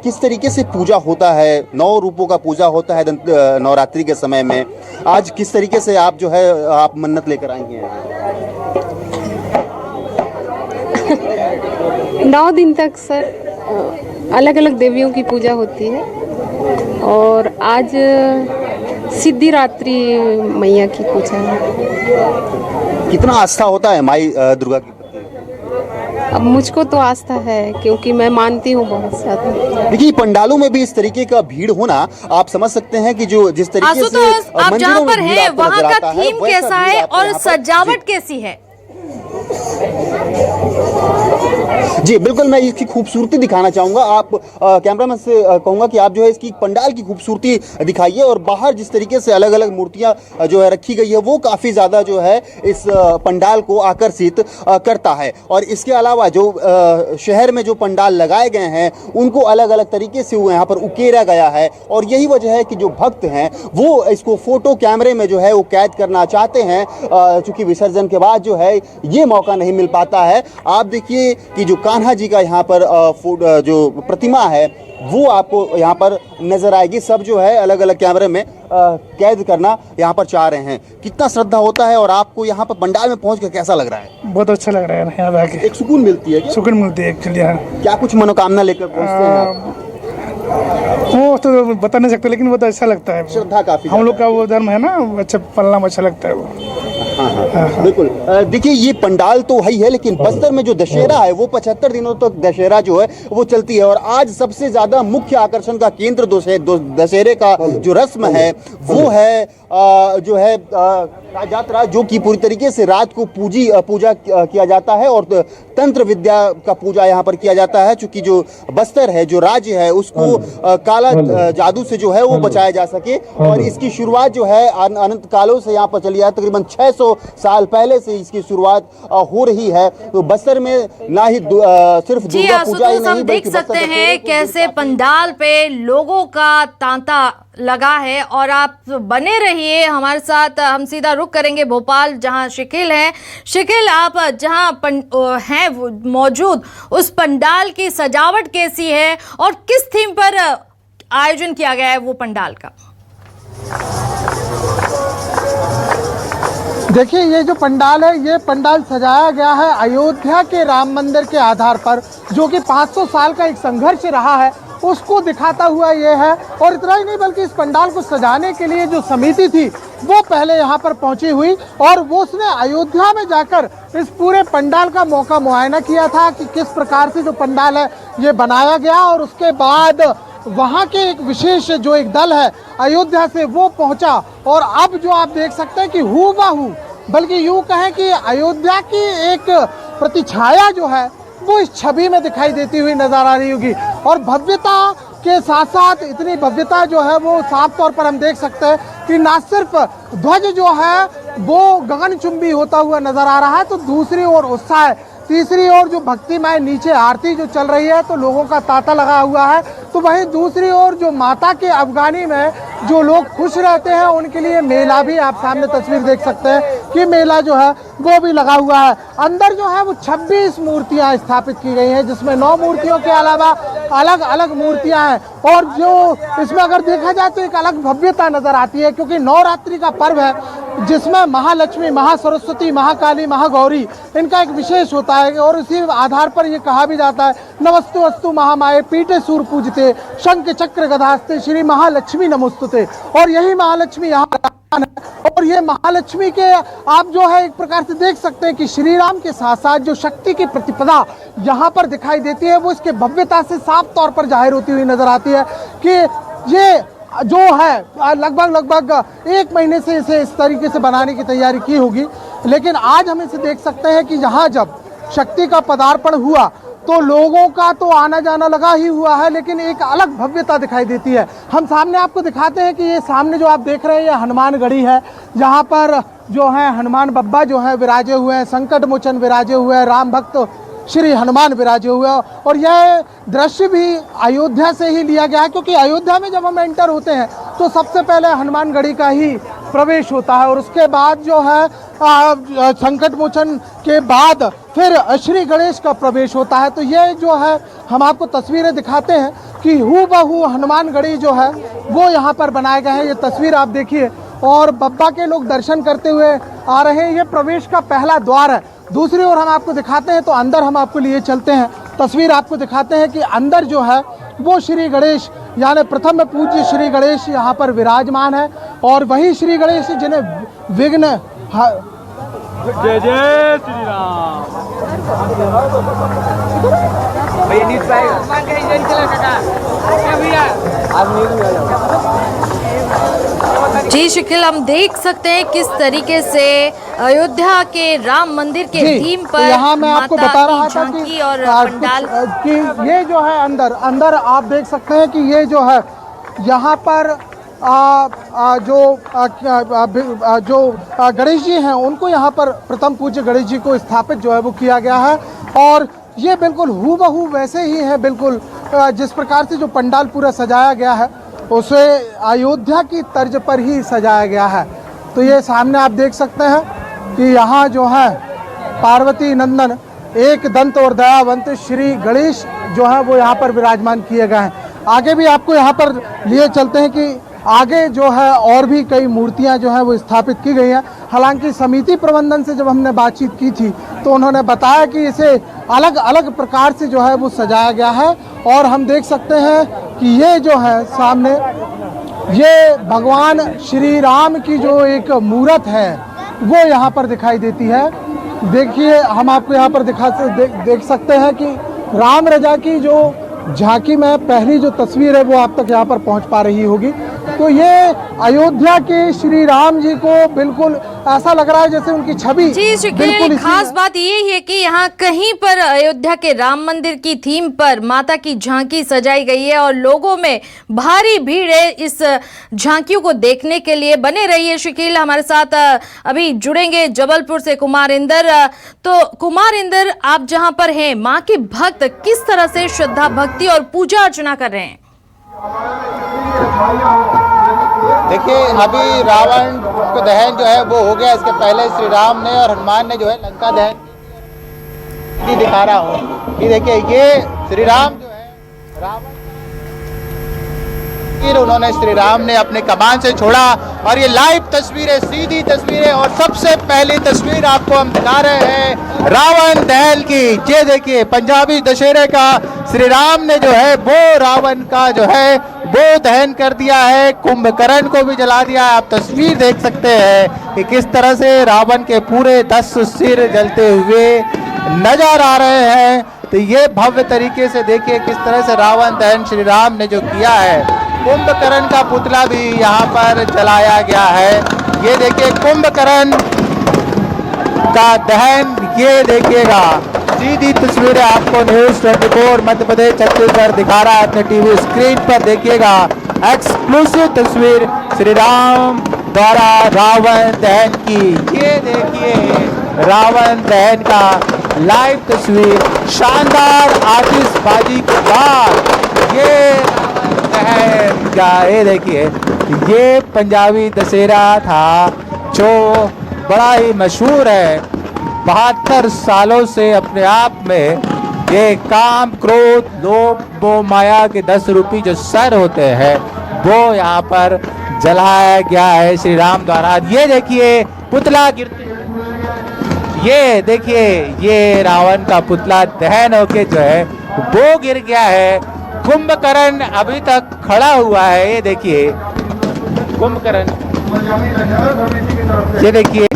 Speaker 21: किस तरीके से पूजा होता है, 9 रूपों का पूजा होता है नवरात्रि के समय में। आज किस तरीके से आप जो है आप मन्नत लेकर आई हैं?
Speaker 23: 9 दिन तक सर अलग अलग देवियों की पूजा होती है और आज सिद्धिरात्रि मैया की पूजा है।
Speaker 21: कितना आस्था होता है माई दुर्गा की?
Speaker 23: अब मुझको तो आस्था है क्योंकि मैं मानती हूँ बहुत ज्यादा।
Speaker 21: देखिए पंडालों में भी इस तरीके का भीड़ होना आप समझ सकते हैं कि जो जिस तरीके से
Speaker 1: आप जहाँ पर हैं वहाँ का थीम कैसा है और सजावट कैसी है?
Speaker 21: जी बिल्कुल, मैं इसकी खूबसूरती दिखाना चाहूँगा। आप कैमरामैन से कहूँगा कि आप जो है इसकी पंडाल की खूबसूरती दिखाइए और बाहर जिस तरीके से अलग अलग मूर्तियाँ जो है रखी गई है वो काफ़ी ज़्यादा जो है इस पंडाल को आकर्षित करता है। और इसके अलावा जो शहर में जो पंडाल लगाए गए हैं उनको अलग अलग तरीके से यहाँ पर उकेरा गया है और यही वजह है कि जो भक्त हैं वो इसको फ़ोटो कैमरे में जो है वो कैद करना चाहते हैं, चूँकि विसर्जन के बाद जो है ये मौका नहीं मिल पाता है। आप देखिए कि जो कान्हा जी का यहाँ पर जो प्रतिमा है वो आपको यहाँ पर नजर आएगी। सब जो है अलग अलग कैमरे में कैद करना यहाँ पर चाह रहे हैं। कितना श्रद्धा होता है और आपको यहाँ पर पंडाल में पहुँच कर कैसा लग रहा है?
Speaker 4: बहुत अच्छा लग रहा है यहाँ पे आके।
Speaker 21: एक सुकून मिलती है?
Speaker 4: सुकून मिलती है एक्चुअली।
Speaker 21: क्या कुछ मनोकामना लेकर पहुँचते हैं?
Speaker 4: वो तो बता नहीं सकते, लेकिन वो तो अच्छा लगता है।
Speaker 21: श्रद्धा काफी,
Speaker 4: हम लोग का वो धर्म है ना, अच्छा पलना अच्छा लगता है वो।
Speaker 21: हाँ, बिल्कुल। देखिए ये पंडाल तो वही है, लेकिन बस्तर में जो दशहरा है वो 75 दिनों तक दशहरा जो है वो चलती है। और आज सबसे ज्यादा मुख्य आकर्षण का केंद्र दशहरे का जो रस्म है वो है जो है यात्रा, जो कि पूरी तरीके से रात को पूजा किया जाता है और तंत्र विद्या का पूजा यहाँ पर किया जाता है। चूंकि जो बस्तर है, जो राज्य है, उसको काला जादू से जो है वो बचाया जा सके। और इसकी शुरुआत जो है अनंत कालों से यहाँ पर चली है। तकरीबन 600 साल पहले से इसकी शुरुआत हो रही है। तो बस्तर में ना ही सिर्फ दुर्गा पूजा ही नहीं,
Speaker 1: हम देख सकते हैं कैसे पंडाल पे लोगों का तांता लगा है। और आप बने रहिए हमारे साथ। हम सीधा रुख करेंगे भोपाल, जहां शिकिल हैं। शिकिल, आप जहां हैं मौजूद, उस पंडाल की सजावट कैसी है और किस थीम पर आयोजन किया गया है वो पंडाल का?
Speaker 7: देखिए ये जो पंडाल है, ये पंडाल सजाया गया है अयोध्या के राम मंदिर के आधार पर, जो कि 500 साल का एक संघर्ष रहा है उसको दिखाता हुआ ये है। और इतना ही नहीं बल्कि इस पंडाल को सजाने के लिए जो समिति थी वो पहले यहाँ पर पहुंची हुई और वो उसने अयोध्या में जाकर इस पूरे पंडाल का मौका मुआयना किया था कि किस प्रकार से जो पंडाल है ये बनाया गया। और उसके बाद वहाँ के एक विशेष जो एक दल है अयोध्या से वो पहुँचा और अब जो आप देख सकते हैं कि हूबहू, बल्कि यूँ कहें कि अयोध्या की एक प्रतिछाया जो है वो इस छवि में दिखाई देती हुई नजर आ रही होगी। और भव्यता के साथ साथ इतनी भव्यता जो है वो साफ तौर पर हम देख सकते हैं कि ना सिर्फ ध्वज जो है वो गगनचुंबी होता हुआ नजर आ रहा है, तो दूसरी ओर उत्साह, तीसरी ओर जो भक्तिमय नीचे आरती जो चल रही है तो लोगों का तांता लगा हुआ है। तो वहीं दूसरी ओर जो माता के अफगानी में जो लोग खुश रहते हैं उनके लिए मेला भी, आप सामने तस्वीर देख सकते हैं कि मेला जो है वो भी लगा हुआ है। अंदर जो है वो 26 मूर्तियां स्थापित की गई हैं, जिसमें 9 मूर्तियों के अलावा अलग अलग मूर्तियां हैं। और जो इसमें अगर देखा जाए तो एक अलग भव्यता नजर आती है, क्योंकि नवरात्रि का पर्व है जिसमें महालक्ष्मी, महासरस्वती, महाकाली, महागौरी इनका एक विशेष होता है। और इसी आधार पर ये कहा भी जाता है नमस्तु अस्तु महामाये पीठे सूर पूजते शंख चक्र गदास्ते श्री महालक्ष्मी नमोस्तुते। और यही महालक्ष्मी यहाँ है। और ये महालक्ष्मी के आप जो है एक प्रकार से देख सकते हैं कि श्री राम के साथ साथ जो शक्ति की प्रतिपदा यहाँ पर दिखाई देती है वो इसके भव्यता से साफ तौर पर जाहिर होती हुई नजर आती है कि ये जो है लगभग 1 महीने से इसे इस तरीके से बनाने की तैयारी की होगी। लेकिन आज हम इसे देख सकते हैं कि यहाँ जब शक्ति का पदार्पण हुआ तो लोगों का तो आना जाना लगा ही हुआ है, लेकिन एक अलग भव्यता दिखाई देती है। हम सामने आपको दिखाते हैं कि ये सामने जो आप देख रहे हैं ये हनुमानगढ़ी है, जहाँ पर जो है हनुमान बब्बा जो है विराजे हुए हैं, संकट मोचन विराजे हुए हैं, राम भक्त श्री हनुमान विराजे हुए हैं। और यह दृश्य भी अयोध्या से ही लिया गया है, क्योंकि अयोध्या में जब हम एंटर होते हैं तो सबसे पहले हनुमानगढ़ी का ही प्रवेश होता है और उसके बाद जो है संकट मोचन के बाद फिर श्री गणेश का प्रवेश होता है। तो ये जो है हम आपको तस्वीरें दिखाते हैं कि हूबहू हनुमानगढ़ी जो है वो यहाँ पर बनाए गए हैं। ये तस्वीर आप देखिए और बब्बा के लोग दर्शन करते हुए आ रहे हैं। ये प्रवेश का पहला द्वार है। दूसरी ओर हम आपको दिखाते हैं तो अंदर हम आपको लिए चलते हैं, तस्वीर आपको दिखाते हैं कि अंदर जो है वो श्री गणेश यानी प्रथम पूज्य श्री गणेश यहाँ पर विराजमान है। और वही श्री गणेश जिन्हें विघ्न
Speaker 2: जय जय श्री राम।
Speaker 1: जी शिकिल, हम देख सकते हैं किस तरीके से अयोध्या के राम मंदिर के थीम पर
Speaker 7: तो यहाँ मैं आपको बता रहा था कि
Speaker 1: और पंडाल
Speaker 7: कि ये जो है अंदर आप देख सकते हैं कि ये जो है यहाँ पर जो गणेश जी हैं उनको यहाँ पर प्रथम पूज्य गणेश जी को स्थापित जो है वो किया गया है। और ये बिल्कुल हूबहू वैसे ही हैं, बिल्कुल जिस प्रकार से जो पंडाल पूरा सजाया गया है उसे अयोध्या की तर्ज पर ही सजाया गया है। तो ये सामने आप देख सकते हैं कि यहाँ जो है पार्वती नंदन एक दंत और दयावंत श्री गणेश जो है वो यहाँ पर विराजमान किए गए हैं। आगे भी आपको यहाँ पर लिए चलते हैं कि आगे जो है और भी कई मूर्तियाँ जो हैं वो स्थापित की गई हैं। हालांकि समिति प्रबंधन से जब हमने बातचीत की थी तो उन्होंने बताया कि इसे अलग अलग प्रकार से जो है वो सजाया गया है और हम देख सकते हैं कि ये जो है सामने ये भगवान श्री राम की जो एक मूर्त है वो यहाँ पर दिखाई देती है। देखिए हम आपको यहाँ पर देख सकते हैं कि राम रजा की जो झांकी में पहली जो तस्वीर है वो आप तक यहाँ पर पहुँच पा रही होगी। तो ये अयोध्या के श्री राम जी को बिल्कुल ऐसा लग रहा है जैसे उनकी छवि
Speaker 1: बिल्कुल। खास बात ये है कि यहाँ कहीं पर अयोध्या के राम मंदिर की थीम पर माता की झांकी सजाई गई है और लोगों में भारी भीड़ है इस झांकियों को देखने के लिए। बने रहिए शकील, हमारे साथ अभी जुड़ेंगे जबलपुर से कुमार इंदर। तो कुमार इंदर, आप जहाँ पर हैं, माँ के भक्त किस तरह से श्रद्धा भक्ति और पूजा अर्चना कर रहे हैं?
Speaker 6: देखिए, अभी रावण का दहन जो है वो हो गया। इसके पहले श्री राम ने और हनुमान ने जो है लंका दहन दिखा रहा हूँ। ये देखिए, ये श्री राम जो है रावण, उन्होंने श्री राम ने अपने कमान से छोड़ा और ये लाइव तस्वीरें, सीधी तस्वीरें। और सबसे पहली तस्वीर आपको हम दिखा रहे हैं रावण दहन की। ये देखिए, पंजाबी दशहरे का श्री राम ने जो है वो रावण का जो है वो दहन कर दिया है, कुंभकर्ण को भी जला दिया है। आप तस्वीर देख सकते हैं कि किस तरह से रावण के पूरे 10 सिर जलते हुए नजर आ रहे हैं। तो ये भव्य तरीके से देखिए किस तरह से रावण दहन श्री राम ने जो किया है। कुंभकर्ण का पुतला भी यहाँ पर जलाया गया है। ये देखिए कुंभकर्ण का दहन, ये देखिएगा सीधी तस्वीरें आपको न्यूज़ 24 मध्य प्रदेश छत्तीसगढ़ दिखा रहा है अपने टीवी स्क्रीन पर। देखिएगा एक्सक्लूसिव तस्वीर श्री राम द्वारा रावण दहन की। ये देखिए रावण दहन का लाइव तस्वीर, शानदार आतिशबाजी के बाद ये दहन का। ये देखिए, ये पंजाबी दशहरा था जो बड़ा ही मशहूर है। 72 सालों से अपने आप में ये काम, क्रोध, लोभ, वो माया के 10 रूपी जो सर होते हैं वो यहाँ पर जलाया गया है श्री राम द्वारा। ये देखिए पुतला गिरते, ये देखिए ये रावण का पुतला दहन होके जो है वो गिर गया है। कुंभकर्ण अभी तक खड़ा हुआ है। ये देखिए कुंभकर्ण, ये देखिए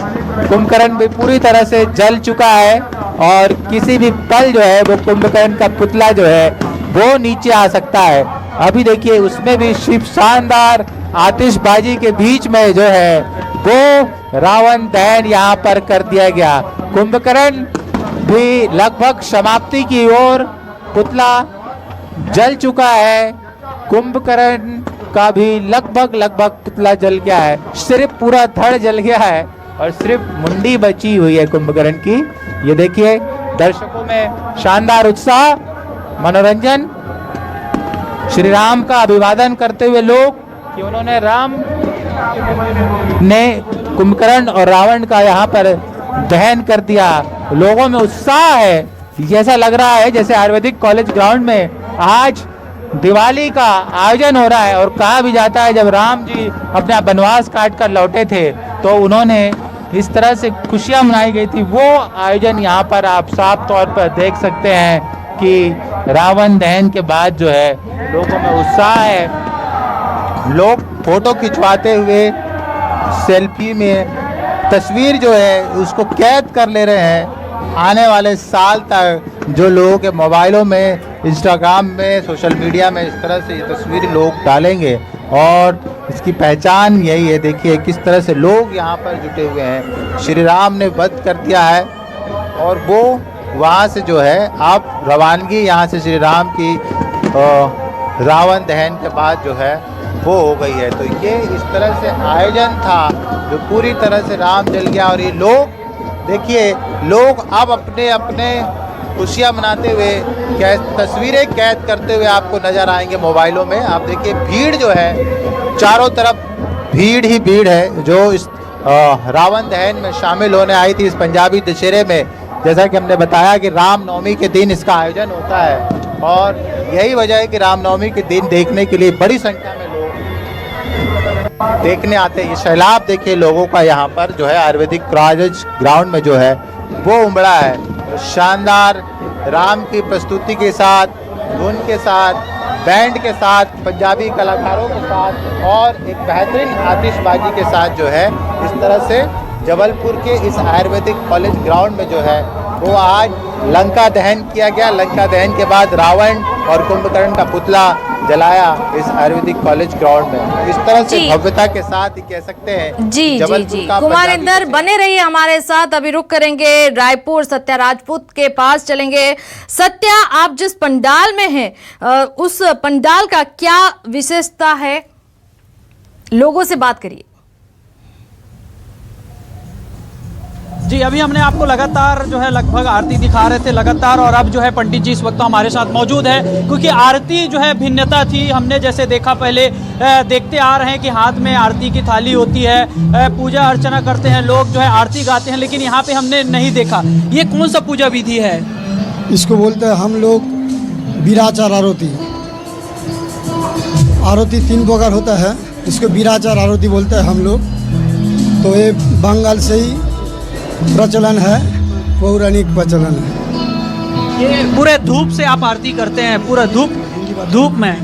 Speaker 6: कुंभकर्ण भी पूरी तरह से जल चुका है और किसी भी पल जो है वो कुंभकर्ण का पुतला जो है वो नीचे आ सकता है। अभी देखिए उसमें भी शिव शानदार आतिशबाजी के बीच में जो है वो रावण दहन यहाँ पर कर दिया गया। कुंभकर्ण भी लगभग समाप्ति की ओर, पुतला जल चुका है। कुंभकर्ण का भी लगभग पुतला जल गया है। सिर्फ पूरा धड़ जल गया है और सिर्फ मुंडी बची हुई है कुंभकर्ण की। ये देखिए दर्शकों में शानदार उत्साह, मनोरंजन, श्री राम का अभिवादन करते हुए लोग कि उन्होंने राम ने कुंभकर्ण और रावण का यहाँ पर दहन कर दिया। लोगों में उत्साह है। जैसा लग रहा है जैसे आयुर्वेदिक कॉलेज ग्राउंड में आज दिवाली का आयोजन हो रहा है। और कहा भी जाता है जब राम जी अपना वनवास काट कर लौटे थे तो उन्होंने इस तरह से खुशियां मनाई गई थी। वो आयोजन यहाँ पर आप साफ तौर पर देख सकते हैं कि रावण दहन के बाद जो है लोगों में उत्साह है। लोग फोटो खिंचवाते हुए सेल्फी में तस्वीर जो है उसको कैद कर ले रहे हैं। आने वाले साल तक जो लोगों के मोबाइलों में, इंस्टाग्राम में, सोशल मीडिया में इस तरह से ये तस्वीर लोग डालेंगे और इसकी पहचान यही है। देखिए किस तरह से लोग यहाँ पर जुटे हुए हैं। श्री राम ने वध कर दिया है और वो वहाँ से जो है आप रवानगी यहाँ से श्री राम की रावण दहन के बाद जो है वो हो गई है। तो ये इस तरह से आयोजन था जो पूरी तरह से राम जल गया। और ये लोग देखिए, लोग अब अपने अपने खुशियाँ मनाते हुए तस्वीरें कैद करते हुए आपको नज़र आएंगे मोबाइलों में। आप देखिए भीड़ जो है, चारों तरफ भीड़ ही भीड़ है जो इस रावण दहन में शामिल होने आई थी। इस पंजाबी दशहरे में जैसा कि हमने बताया कि रामनवमी के दिन इसका आयोजन होता है और यही वजह है कि रामनवमी के दिन देखने के लिए बड़ी संख्या में लोग देखने आते हैं। ये सैलाब देखिए लोगों का यहाँ पर जो है आयुर्वेदिक कॉलेज ग्राउंड में जो है वो उमड़ा है। शानदार राम की प्रस्तुति के साथ, धुन के साथ, बैंड के साथ, पंजाबी कलाकारों के साथ और एक बेहतरीन आतिशबाजी के साथ जो है इस तरह से जबलपुर के इस आयुर्वेदिक कॉलेज ग्राउंड में जो है वो आज लंका दहन किया गया। लंका दहन के बाद रावण और कुंभकर्ण का पुतला जलाया इस आयुर्वेदिक कॉलेज ग्राउंड में। इस तरह से भव्यता के साथ ही कह सकते हैं
Speaker 1: जी कुमार इंदर बने रहिए हमारे साथ। अभी रुक करेंगे रायपुर, सत्या राजपूत के पास चलेंगे। सत्या, आप जिस पंडाल में हैं उस पंडाल का क्या विशेषता है, लोगों से बात करिए।
Speaker 2: जी, अभी हमने आपको लगातार जो है लगभग आरती दिखा रहे थे लगातार, और अब जो है पंडित जी इस वक्त हमारे साथ मौजूद है, क्योंकि आरती जो है भिन्नता थी। हमने जैसे देखा पहले देखते आ रहे हैं कि हाथ में आरती की थाली होती है, पूजा अर्चना करते हैं लोग, जो है आरती गाते हैं, लेकिन यहाँ पे हमने नहीं देखा। ये कौन सा पूजा विधि है?
Speaker 8: इसको बोलते हैं हम लोग बीराचार आरती। आरती 3 प्रकार होता है, इसको बीराचार आरती बोलते हैं हम लोग। तो ये बंगाल से ही प्रचलन है, पौराणिक प्रचलन है।
Speaker 2: ये पूरे धूप से आप आरती करते हैं? पूरा धूप में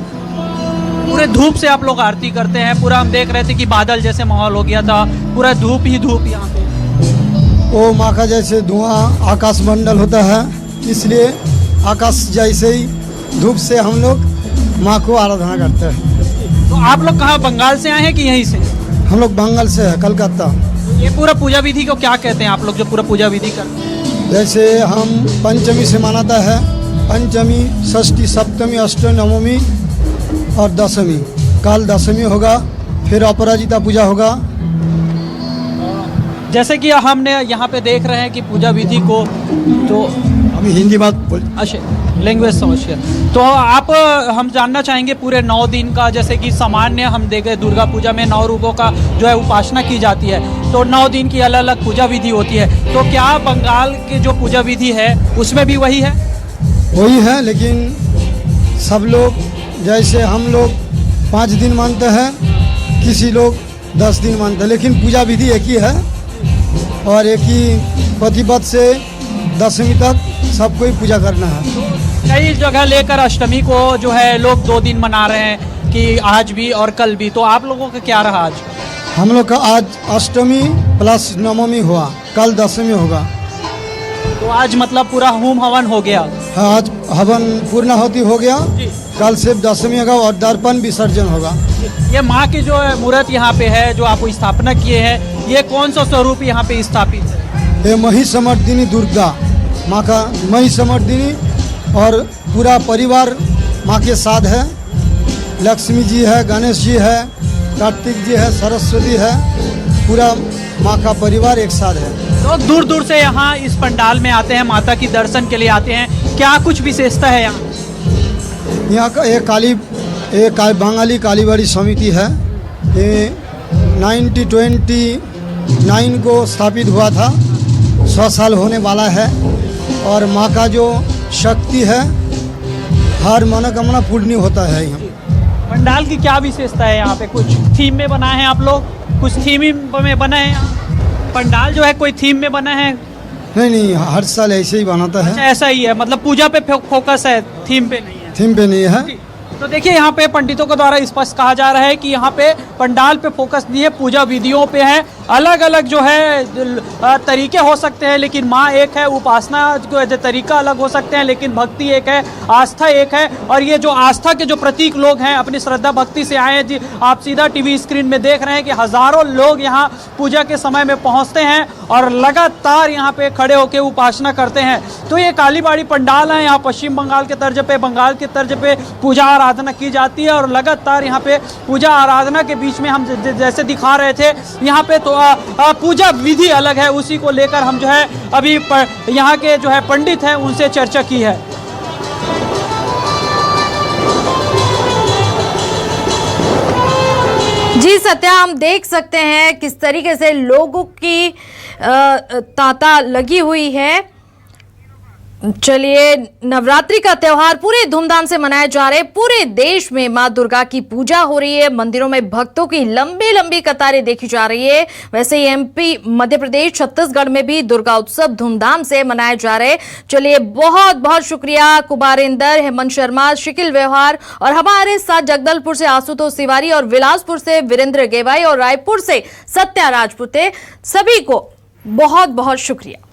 Speaker 2: पूरे धूप से आप लोग आरती करते हैं? पूरा हम देख रहे थे कि बादल जैसे माहौल हो गया था, पूरा धूप ही धूप यहाँ पे।
Speaker 8: वो माँ का जैसे धुआं आकाश मंडल होता है, इसलिए आकाश जैसे ही धूप से हम लोग माँ को आराधना करते हैं।
Speaker 2: तो आप लोग कहाँ, बंगाल से आए हैं कि यहीं से?
Speaker 8: हम लोग बंगाल से है, कलकत्ता।
Speaker 2: ये पूरा पूजा विधि को क्या कहते हैं आप लोग जो पूरा पूजा विधि करते हैं?
Speaker 8: जैसे हम पंचमी से मनाता है, पंचमी, षष्ठी, सप्तमी, अष्टमी, नवमी और दशमी। कल दशमी होगा, फिर अपराजिता पूजा होगा।
Speaker 2: जैसे कि हमने यहाँ पे देख रहे हैं कि पूजा विधि को, तो
Speaker 8: अभी हिंदी बात बोल,
Speaker 2: अच्छा लैंग्वेज समझिए। तो आप, हम जानना चाहेंगे पूरे 9 दिन का, जैसे कि सामान्य हम देखे दुर्गा पूजा में 9 रूपों का जो है उपासना की जाती है, तो 9 दिन की अलग अलग पूजा विधि होती है। तो क्या बंगाल की जो पूजा विधि है उसमें भी वही है?
Speaker 8: वही है, लेकिन सब लोग जैसे हम लोग 5 दिन मानते हैं, किसी लोग 10 दिन मानते हैं, लेकिन पूजा विधि एक ही है और एक ही प्रतिपद से दशमी तक सबको ही पूजा करना है।
Speaker 2: कई जगह लेकर अष्टमी को जो है लोग 2 दिन मना रहे हैं कि आज भी और कल भी, तो आप लोगों का क्या रहा आज?
Speaker 8: हम लोग का आज अष्टमी प्लस नवमी हुआ, कल दशमी होगा।
Speaker 2: तो आज मतलब पूरा होम हवन हो गया?
Speaker 8: हाँ, आज हवन पूर्णाहुति हो गया, कल सिर्फ दशमी होगा और दर्पण विसर्जन होगा।
Speaker 2: ये माँ की जो मूर्त यहाँ पे है, जो आप स्थापना किए हैं, ये कौन सा स्वरूप यहाँ पे स्थापित है?
Speaker 8: ये महिषमर्दिनी दुर्गा माँ का, महिषमर्दिनी, और पूरा परिवार माँ के साथ है। लक्ष्मी जी है, गणेश जी है, कार्तिक जी है, सरस्वती है, पूरा माँ का परिवार एक साथ है।
Speaker 2: तो दूर दूर से यहाँ इस पंडाल में आते हैं, माता की दर्शन के लिए आते हैं। क्या कुछ विशेषता है यहाँ?
Speaker 8: यहाँ का एक बंगाली कालीबाड़ी समिति है, ये 1929 को स्थापित हुआ था, 100 साल होने वाला है। और माँ का जो शक्ति है, हर मनोकामना पूर्ण होता है। यहाँ
Speaker 2: पंडाल की क्या विशेषता है? यहाँ पे कुछ थीम में बनाए हैं आप लोग? कुछ थीम में बना है यहाँ पंडाल जो है? कोई थीम में बना है?
Speaker 8: नहीं, हर साल ऐसे ही बनाता है।
Speaker 2: अच्छा, ऐसा ही है, मतलब पूजा पे फोकस है, थीम पे नहीं है?
Speaker 8: थीम पे नहीं है।
Speaker 2: तो देखिए यहाँ पे पंडितों के द्वारा स्पष्ट कहा जा रहा है कि यहाँ पे पंडाल पे फोकस नहीं है, पूजा विधियों पे है। अलग अलग जो है तरीके हो सकते हैं, लेकिन माँ एक है, उपासना जो तरीका अलग हो सकते हैं, लेकिन भक्ति एक है, आस्था एक है। और ये जो आस्था के जो प्रतीक लोग हैं, अपनी श्रद्धा भक्ति से आए हैं। जी, आप सीधा टीवी स्क्रीन में देख रहे हैं कि हज़ारों लोग यहाँ पूजा के समय में पहुँचते हैं और लगातार यहाँ पे खड़े होकर उपासना करते हैं। तो ये कालीबाड़ी पंडाल है, यहाँ पश्चिम बंगाल के तर्ज पे, बंगाल के तर्ज पे पूजा आराधना की जाती है। और लगातार यहाँ पे पूजा आराधना के बीच में हम जैसे दिखा रहे थे, यहाँ पे तो पूजा विधि अलग है, उसी को लेकर हम जो है अभी यहाँ के जो है पंडित हैं उनसे चर्चा की है।
Speaker 1: जी सत्या, हम देख सकते हैं किस तरीके से लोगों की तांता लगी हुई है चलिए, नवरात्रि का त्योहार पूरे धूमधाम से मनाया जा रहा है। पूरे देश में मां दुर्गा की पूजा हो रही है। मंदिरों में भक्तों की लंबी लंबी कतारें देखी जा रही है। वैसे ही एमपी, मध्य प्रदेश, छत्तीसगढ़ में भी दुर्गा उत्सव धूमधाम से मनाए जा रहे हैं। चलिए, बहुत बहुत शुक्रिया कुमारेंद्र, हेमंत शर्मा, शिकिल व्यवहार और हमारे साथ जगदलपुर से आशुतोष तिवारी और बिलासपुर से वीरेंद्र गेवाई और रायपुर से सत्या राजपूते, सभी को बहुत बहुत शुक्रिया।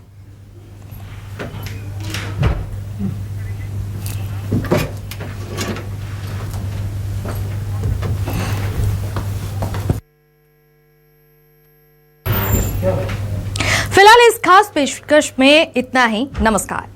Speaker 1: फिलहाल इस खास पेशकश में इतना ही। नमस्कार।